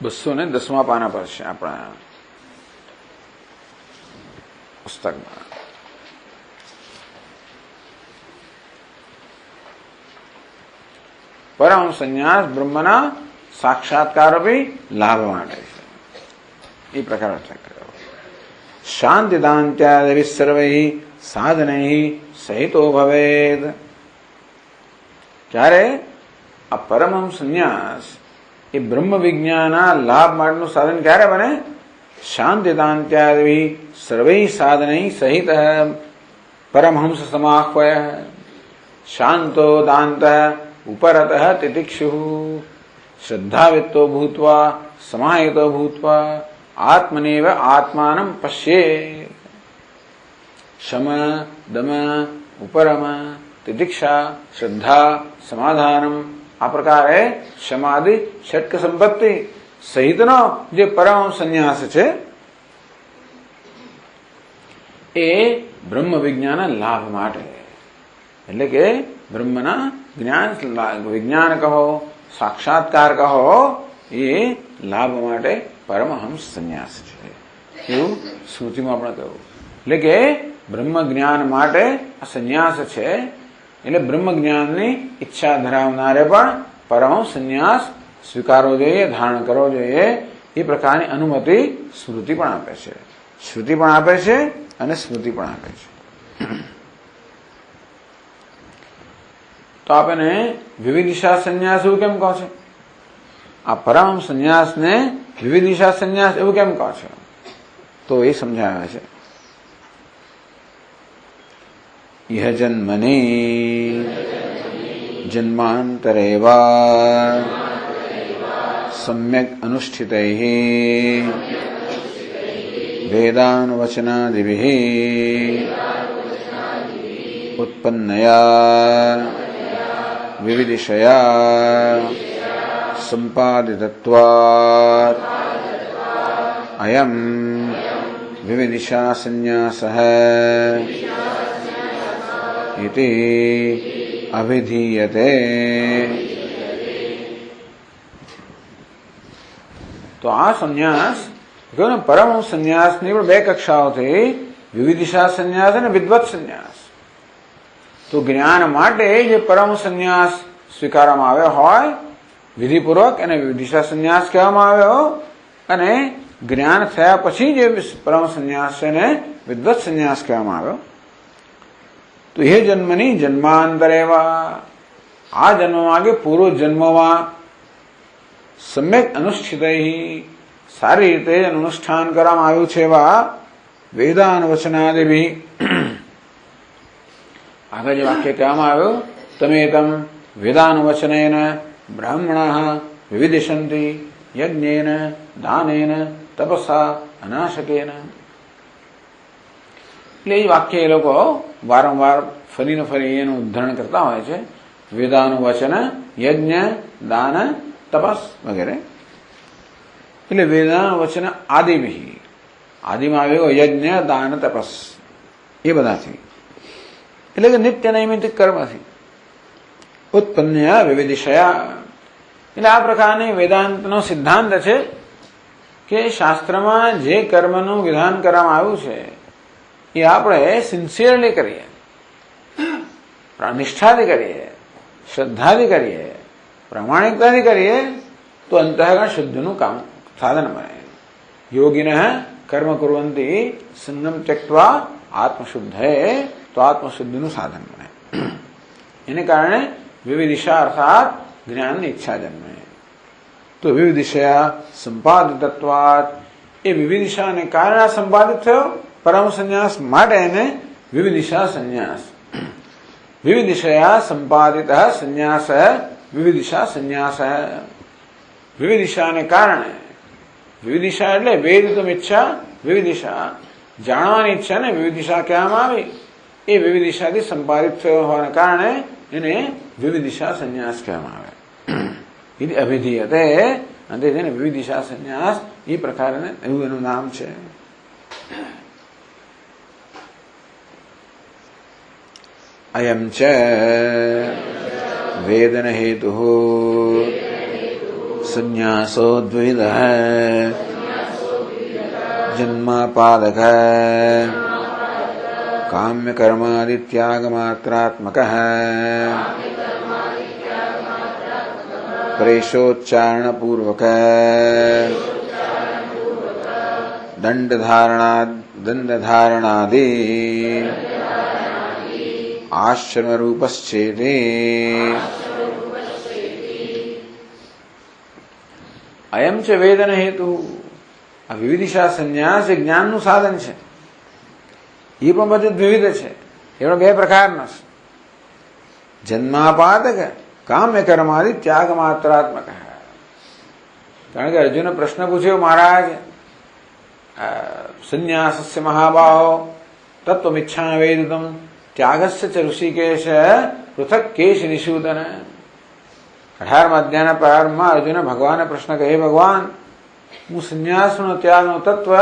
210 પાના પર છે આપણા પુસ્તકમાં. પરમ સંન્યાસ બ્રહ્મના સાક્ષાત્કાર બી લાભ માટે છે. એ પ્રકાર કર્યો. શાંતિદાન્ત્યાદિભિઃ સર્વૈઃ સાધનૈઃ સહિતો ભવેદ. ત્યારે આ પરમહંસ સંન્યાસ એ બ્રહ્મ વિજ્ઞાનના લાભ માટેનું સાધન ક્યારે બને? શાંતિદાન્ત્યાદિભિઃ સર્વૈઃ સાધનૈઃ સહિત પરમહંસ સમાહ્વય શાંતો દાંત ઉપરત તિતિક્ષુ શ્રદ્ધાવિત્તો ભૂત્વા સમાહિતો ભૂત્વા આત્મનેવ આત્માનં પશ્યેત. શમ દમ ઉપરમ તિતિક્ષા શ્રદ્ધા સમાધાનમ, આ પ્રકારે સમાધિ ષટ્ક સંપત્તિ સહિતનો જે પરમ સંન્યાસ છે એ બ્રહ્મ વિજ્ઞાન લાભ માટે, એટલે કે બ્રહ્મના વિજ્ઞાન કહો, સાક્ષાત્કાર કહો, એ લાભ માટે પરમહંસ સંન્યાસ છે એવું શ્રુતિમાં પણ કહ્યું. એટલે કે બ્રહ્મ જ્ઞાન માટે આ સંન્યાસ છે. એટલે બ્રહ્મ જ્ઞાનની ઈચ્છા ધરાવનારે પણ પરમહંસ સંન્યાસ સ્વીકારવો જોઈએ, ધારણ કરવો જોઈએ. એ પ્રકારની અનુમતિ સ્મૃતિ પણ આપે છે, શ્રુતિ પણ આપે છે અને સ્મૃતિ પણ આપે છે. તો આપ એને વિવિધિશા સંન્યાસ એવું કેમ કહો છો? આ પરમ સંન્યાસને વિવિધિશા સંન્યાસ એવું કેમ કહો છો? તો એ સમજાવે છે. ઇહ જન્મની જન્માંતરે વા સમ્યક અનુષ્ઠિતૈઃ વેદાનુવચનાદિભિઃ ઉત્પન્નયા વિવિધિશયા સંપાદિતત્વાत् અયમ વિવિધિશા સંન્યાસઃ ઇતિ અભિધીયતે. તો આ સંન્યાસ પરમ સંન્યાસની પણ બે કક્ષાઓ થઈ, વિવિધિશા સંન્યાસ અને વિદ્વત સંન્યાસ. તો જ્ઞાન માટે જે પરમ સંન્યાસ સ્વીકારવામાં આવ્યો હોય વિધિપૂર્વક એને વિવિધિશા સંન્યાસ કહેવામાં આવ્યો, અને જ્ઞાન થયા પછી જે પરમ સંન્યાસ છે એને વિદ્વત સંન્યાસ કહેવામાં આવ્યો. તો એ જન્મની જન્માંતરેવા, આ જન્મમાં કે પૂર્વ જન્મમાં સમ્યક અનુષ્ઠિતૈઃ, સારી રીતે અનુષ્ઠાન કરવામાં આવ્યું છે એવા વેદાનુવચનાદિભિઃ. આગળ જે વાક્ય કહેવામાં આવ્યું, તમેતમ વેદાનુવચનેન બ્રાહ્મણાઃ વિવિધિષન્તિ યજ્ઞેન દાનેન તપસા અનાશકેન. એટલે એ વાક્ય એ લોકો વારંવાર ફરીને ફરી એનું ઉદ્ધરણ કરતા હોય છે. વેદાનુવચન, યજ્ઞ, દાન, તપસ વગેરે. એટલે વેદાનુવચન આદિભિઃ, આદિમાં આવ્યો યજ્ઞ, દાન, તપસ, એ બધાથી, એટલે કે નિત્ય નૈમિત્તિક કર્મથી. ઉત્પન્ન વિવિધિશયા, એટલે આ પ્રકારની વેદાંતનો સિદ્ધાંત છે કે શાસ્ત્રમાં જે કર્મનું વિધાન કરવામાં આવ્યું છે એ આપણે સિન્સિયરલી કરીએ, નિષ્ઠાથી કરીએ, શ્રદ્ધાથી કરીએ, પ્રામાણિકતાથી કરીએ તો અંતઃકરણ શુદ્ધિનું કામ સાધન બને. યોગિનઃ કર્મ કુર્વન્તિ સંગમ ત્યક્ત્વા આત્મશુદ્ધે, તો આત્મશુદ્ધિનું સાધન બને. એને કારણે વિવિધિશા અર્થાત જ્ઞાનની ઈચ્છા જન્મે. તો વિવિધિશયા સંપાદિતત્વાत्, એ વિવિધિશાને કારણે સંપાદિત થયો પરમ સંન્યાસ માટે એને વિવિધિશા સંન્યાસ. વિવિધિશયા સંપાદિત સંન્યાસ વિવિધિશા સંન્યાસ. વિવિધિશાને કારણે, વિવિધિશા એટલે વેદિતુમ ઈચ્છા, વિવિધિશા જાણવાની ઈચ્છા ને વિવિધિશા કહેવામાં આવી. એ વિવિધિશાથી સંપાદિત થયો હોવાને કારણે એને વિવિધિશા સંન્યાસ કહેવામાં આવે. એ અભિધીયતે, અને તેને વિવિધિશા સંન્યાસ એ પ્રકારે એવું એનું નામ છે. અયમ ચ વેદન હેતુઃ સંન્યાસો દ્વિધઃ જન્માપાદકઃ કામ્ય કર્માદિત્યાગમાત્રાત્મકઃ પ્રેષોચ્ચારણપૂર્વક દંડધારણાદિ આશ્રમરૂપશ્ચેતે. અયમ ચ વેદન હેતુ, આ વિવિધિશા સંન્યાસ એ જ્ઞાનનું સાધન છે. એ પણ બધું વિવિધ છે, એનો બે પ્રકારનો છે. જન્માપાદક કામ્ય કર્માદિ ત્યાગ માત્રાત્મક. કારણ કે અર્જુને પ્રશ્ન પૂછ્યો, મહારાજ સંન્યાસસ્ય મહાબાહો તત્વમિચ્છા વેદિતમ ત્યાગસ્ય ચ ઋષિકેશ પૃથક કેશ નિષૂદન. 18મા અધ્યાયના પ્રારંભમાં અર્જુને ભગવાનને પ્રશ્ન કહે, ભગવાન હું સંન્યાસનો ત્યાગનો તત્વ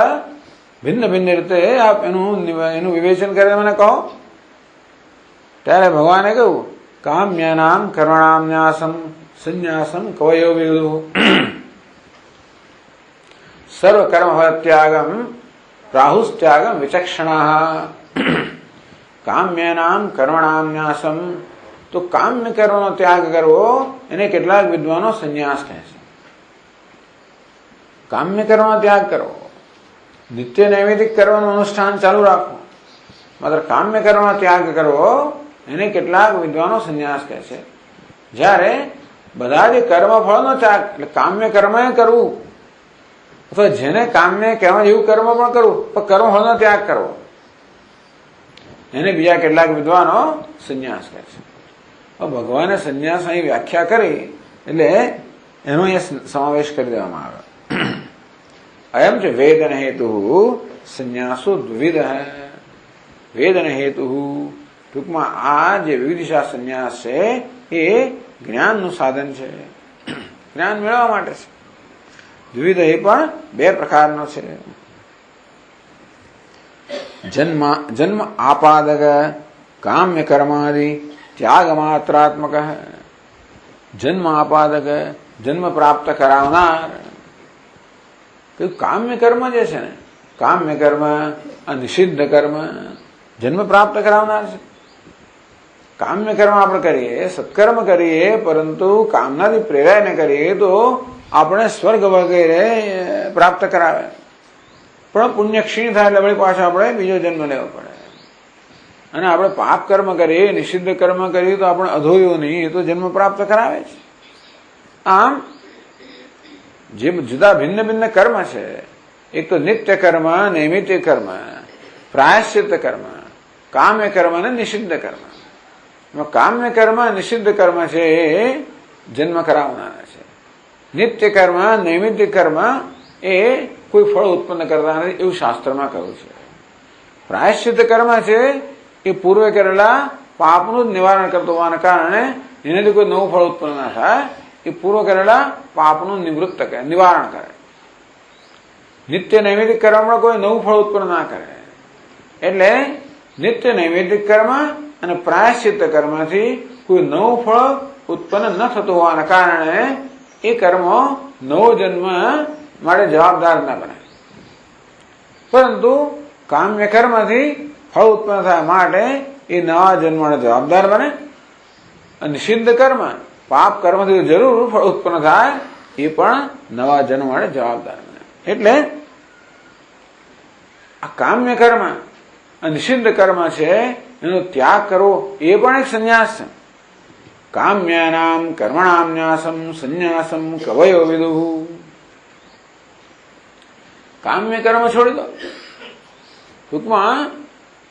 ભિન્ન ભિન્ન રીતે આપ એનું વિવેચન કરીને મને કહો. ત્યારે ભગવાને કહ્યું, કામ્યાનામ કર્મણામ ન્યાસમ સંન્યાસમ કવયો વિદુઃ સર્વ કર્મ ત્યાગમ પ્રાહુસ્ત્યાગમ વિચક્ષણાઃ. કામ્યાનામ કર્મણામ ન્યાસમ, તો કામ્ય કર્મનો ત્યાગ કરવો એને કેટલાક વિદ્વાનો સંન્યાસ કહે છે. કામ્ય કર્મનો ત્યાગ કરવો, નિત્ય નૈમિતિક કર્મનું અનુષ્ઠાન ચાલુ રાખવું, માત્ર કામ્ય કર્મનો ત્યાગ કરવો એને કેટલાક વિદ્વાનો સંન્યાસ કહે છે. જ્યારે બધા જ કર્મફળનો ત્યાગ, એટલે કામ્ય કર્મ કરવું અથવા જેને કામ્ય કહેવાય એવું કર્મ પણ કરવું, પણ કર્મફળનો ત્યાગ કરવો, એને બીજા કેટલાક વિદ્વાનો સંન્યાસ કહે છે. ભગવાને સંન્યાસ અહીં વ્યાખ્યા કરી એટલે એનો અહીંયા સમાવેશ કરી દેવામાં આવ્યો. અયમ છે વેદન હેતુ સંન્યાસો દ્વિવિધ. વેદન હેતુ ટૂંકમાં આ જે વિવિધિશા સંન્યાસ છે એ જ્ઞાનનું સાધન છે, જ્ઞાન મેળવવા માટે છે. દ્વિવિધ એ પણ બે પ્રકારનો છે. જન્મ આપાદક કામ્ય કર્માદિ ત્યાગ માત્રાત્મક. જન્મ આપાદક, જન્મ પ્રાપ્ત કરાવનાર. કામ્ય કર્મ જે છે ને, કામ્ય કર્મ અનિષિદ્ધ કર્મ જન્મ પ્રાપ્ત કરાવનાર છે. કામ્ય કર્મ આપણે કરીએ, સત્કર્મ કરીએ, પરંતુ કામનાથી પ્રેરાઈને કરીએ તો આપણે સ્વર્ગ વગેરે પ્રાપ્ત કરાવે, પણ પુણ્ય ક્ષીણ થાય એટલે વળી પાછો આપણે બીજો જન્મ લેવો પડે. અને આપણે પાપ કર્મ કરીએ, નિષિદ્ધ કર્મ કરીએ તો આપણે અધોયો નહીં, એ તો જન્મ પ્રાપ્ત કરાવે છે. આમ જે જુદા ભિન્ન ભિન્ન કર્મ છે, એક તો નિત્ય કર્મ, નૈમિત્તિક કર્મ, પ્રાયશ્ચિત કર્મ, કામ્ય કર્મ અને નિષિદ્ધ કર્મ. કામ્ય કર્મ નિષિદ્ધ કર્મ છે એ જન્મ કરાવનારા છે. નિત્ય કર્મ, નૈમિત્તિક કર્મ એ કોઈ ફળ ઉત્પન્ન કરતા નથી એવું શાસ્ત્રમાં કહ્યું છે. પ્રાયશ્ચિત કર્મ છે એ પૂર્વે કરેલા પાપનું જ નિવારણ કરતો હોવાના કારણે એનાથી કોઈ નવું ફળ ઉત્પન્ન ના થાય, એ પૂર્વ કરેલા પાપનું નિવૃત્ત કરે, નિવારણ કરે. નિત્ય નૈમિત્તિક કર્મમાં કોઈ નવું ફળ ઉત્પન્ન ના કરે. એટલે નિત્ય નૈમિત્તિક કર્મ અને પ્રાયશ્ચિત કર્મથી કોઈ નવું ફળ ઉત્પન્ન ન થતું હોવાના કારણે એ કર્મો નવો જન્મ માટે જવાબદાર ન બને. પરંતુ કામ્ય કર્મથી ફળ ઉત્પન્ન થાય માટે એ નવા જન્મ માટે જવાબદાર બને. અને નિષિદ્ધ કર્મ, પાપ કર્મથી જરૂર ફળ ઉત્પન્ન થાય, એ પણ નવા જન્મ માટે જવાબદાર બને. એટલે આ કામ્ય કર્મ અને નિષિદ્ધ કર્મ છે એનો ત્યાગ કરવો એ પણ એક સંન્યાસ છે. કામ્યાનામ કર્મણામ ન્યાસમ સંન્યાસમ કવયો વિદુઃ. કામ્ય કર્મ છોડી દો, ટૂંકમાં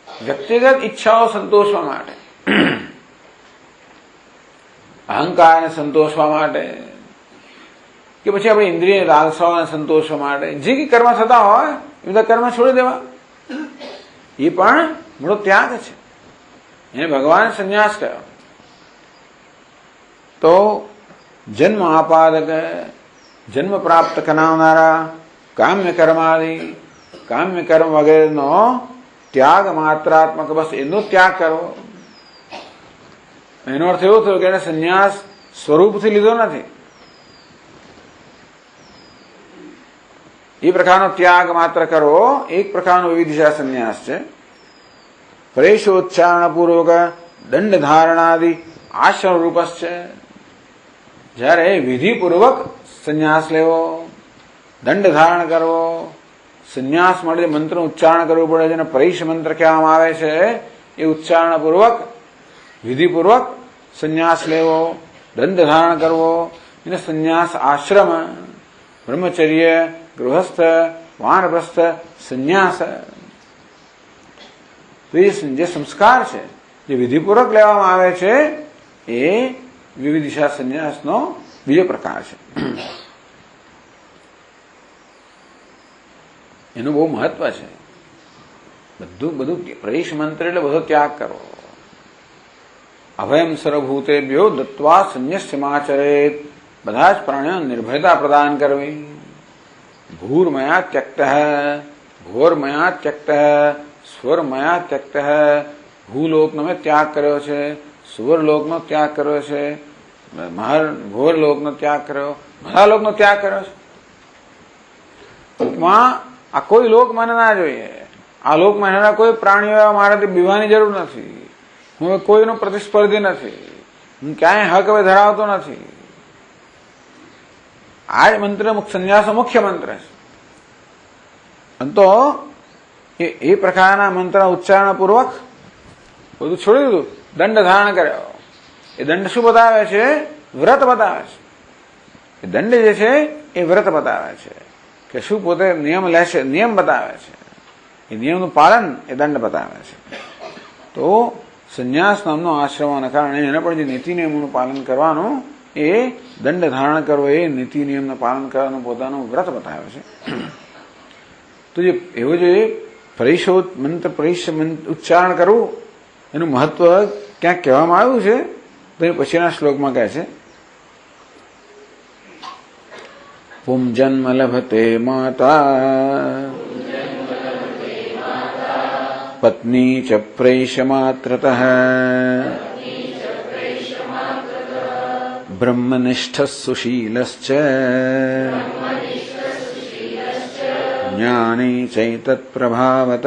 વ્યક્તિગત ઈચ્છાઓ સંતોષવા માટે, અહંકારને સંતોષવા માટે, કે પછી આપણે ઇન્દ્રિય લાલસાઓને સંતોષવા માટે જે કઈ કર્મ થતા હોય એ બધા કર્મ છોડી દેવા, એ પણ મોટો ત્યાગ છે. એને ભગવાન સંન્યાસ કહ્યો. તો જન્મ આપાદક, જન્મ પ્રાપ્ત કરાવનારા કામ્ય કર્માદિ, કામ્ય કર્મ વગેરેનો ત્યાગ માત્રાત્મક, બસ એનો ત્યાગ કરવો. એનો અર્થ એવો થયો કે એને સંન્યાસ સ્વરૂપથી લીધો નથી. એ પ્રકારનો ત્યાગ માત્ર કરવો એક પ્રકારનો વિવિધિશા સંન્યાસ છે. પ્રેષોચ્ચારણ પૂર્વક દંડ ધારણાદિ આશ્રમ રૂપસ છે. જ્યારે વિધિપૂર્વક સંન્યાસ લેવો, દંડ ધારણ કરવો, સંન્યાસ માટે મંત્રનું ઉચ્ચારણ કરવું પડે, જેને પરેશ મંત્ર કહેવામાં આવે છે, એ ઉચ્ચારણ પૂર્વક વિધિપૂર્વક સંન્યાસ લેવો, દંડ ધારણ કરવો, એને સંન્યાસ આશ્રમ, બ્રહ્મચર્ય, ગૃહસ્થ, વાનપ્રસ્થ, સંન્યાસ. જે સંસ્કાર છે જે વિધિપૂર્વક લેવામાં આવે છે એ વિવિધિશા સંન્યાસનો બીજો પ્રકાર છે. એનું બહુ મહત્વ છે. બધું પ્રવેશ મંત્ર એટલે બધો ત્યાગ કરવો. અભયમ સર્વભૂતેભ્યો દત્વા સંન્યસ્યમાચરેત. બધા જ પ્રાણીઓ નિર્ભયતા પ્રદાન કરવી. ભૂર્મયા ત્યક્ત, ઘોરમયા ત્યક્ત, સ્વરમયા ત્યક્ત. ભૂલોકનો મેં ત્યાગ કર્યો છે, સુવરલોકનો ત્યાગ કર્યો છે, ઘોર લોકનો ત્યાગ કર્યો, બધા લોકનો ત્યાગ કર્યો છે. ટૂંકમાં આ કોઈ લોક મને ના જોઈએ. આ લોકમાં એના કોઈ પ્રાણીઓ મારાથી બીવાની જરૂર નથી. હું કોઈનો પ્રતિસ્પર્ધી નથી. હું ક્યાંય હક હવે ધરાવતો નથી. આ જ મંત્ર સંન્યાસનો મુખ્ય મંત્ર છે. અને તો એ પ્રકારના મંત્ર ઉચ્ચારણ પૂર્વક બધું છોડી દીધું, દંડ ધારણ કર્યો. એ દંડ શું બતાવે છે? વ્રત બતાવે છે. દંડ જે છે એ વ્રત બતાવે છે કે શું પોતે નિયમ લેશે, નિયમ બતાવે છે. એ નિયમનું પાલન એ દંડ બતાવે છે. તો સંન્યાસ નામનો આશ્રમના કારણે એને પણ જે નીતિ નિયમોનું પાલન કરવાનું, એ દંડ ધારણ કરવો, એ નીતિ નિયમનું પાલન કરવાનું પોતાનું વ્રત બતાવે છે. તો જે એવો જે મંત્ર ઉચ્ચારણ કરવું એનું મહત્વ ક્યાંક કહેવામાં આવ્યું છે. તો એ પછીના શ્લોકમાં કહે છે, પુંજન્મ લભતે માતા પત્ની ચ પ્રૈષમાત્રતઃ બ્રહ્મનિષ્ઠ સુશીલશ્ચ જ્ઞાની ચૈતત્પ્રભાવતઃ.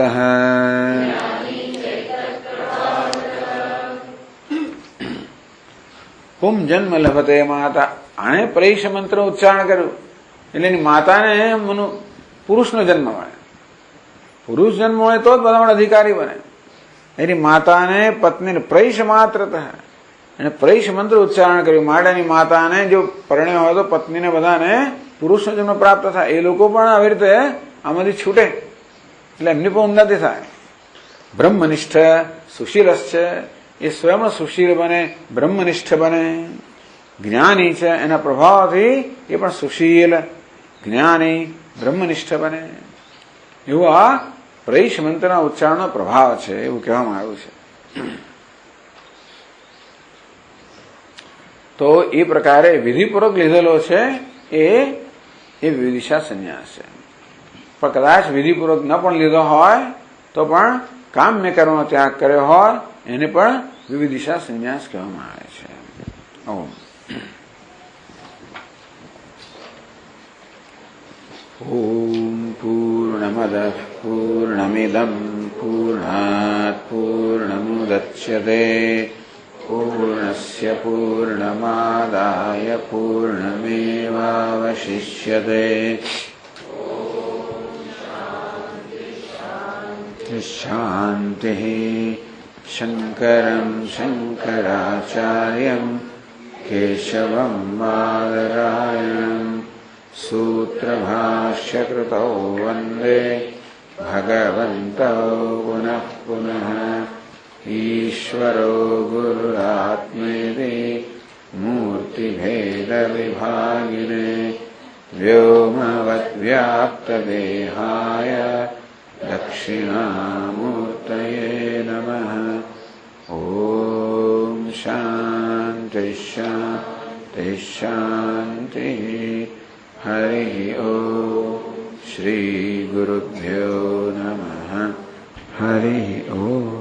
પુમ જન્મ લભતે માતા. આણે પ્રૈષ મંત્ર ઉચ્ચારણ કર્યું એટલે એની માતાને પુરુષનો જન્મ મળે. પુરુષ જન્મ મળે તો જ બધા અધિકારી બને. એની માતાને પત્નીને પ્રૈષ માત્રતઃ, એને પ્રૈષ મંત્ર ઉચ્ચારણ કર્યું માટે એની માતાને જો પરણ્યો હોય તો પત્નીને બધાને પુરુષનો જન્મ પ્રાપ્ત થાય. એ લોકો પણ આવી રીતે આમાંથી છૂટે એટલે એમની પણ ઉન્નતિ થાય. બ્રહ્મનિષ્ઠ સુશીલસ છે, એ સ્વયં સુશીલ બને, બ્રહ્મનિષ્ઠ બને. જ્ઞાની છે, એના પ્રભાવથી એ પણ સુશીલ, જ્ઞાની, બ્રહ્મનિષ્ઠ બને. એવું આ પ્રૈષ મંત્રના ઉચ્ચારણનો પ્રભાવ છે એવું કહેવામાં આવ્યું છે. તો એ પ્રકારે વિધિપૂર્વક લીધેલો છે એ વિવિધિશા સંન્યાસ છે. પણ કદાચ વિધિપૂર્વક ન પણ લીધો હોય તો પણ કામ્ય કર્મનો ત્યાગ કર્યો હોય એને પણ વિવિધિશા સંન્યાસ કહેવામાં આવે છે. ઓમ ઓમ પૂર્ણમદ પૂર્ણમિદં પૂર્ણાત પૂર્ણમુદચ્યતે પૂર્ણસ્ય પૂર્ણમાદાય પૂર્ણમેવાવશિષ્યતે. શાંતિ. શંકરં શંકરાચાર્યં કેશવં બાદરાયણં સૂત્રભાષ્યકૃતૌ વંદે ભગવन्तौ પુનઃ પુનઃ. ઈશ્વરો ગુરુરાત્મેતિ મૂર્તિભેદવિભાગિને વ્યોમવદ્વ્યાપ્તદેહાય દક્ષિણામૂર્તયે નમઃ. ઓમ શાંતિ શાંતિ શાંતિ. હરિ ઓમ. શ્રી ગુરુભ્યો નમઃ. હરિ ઓમ.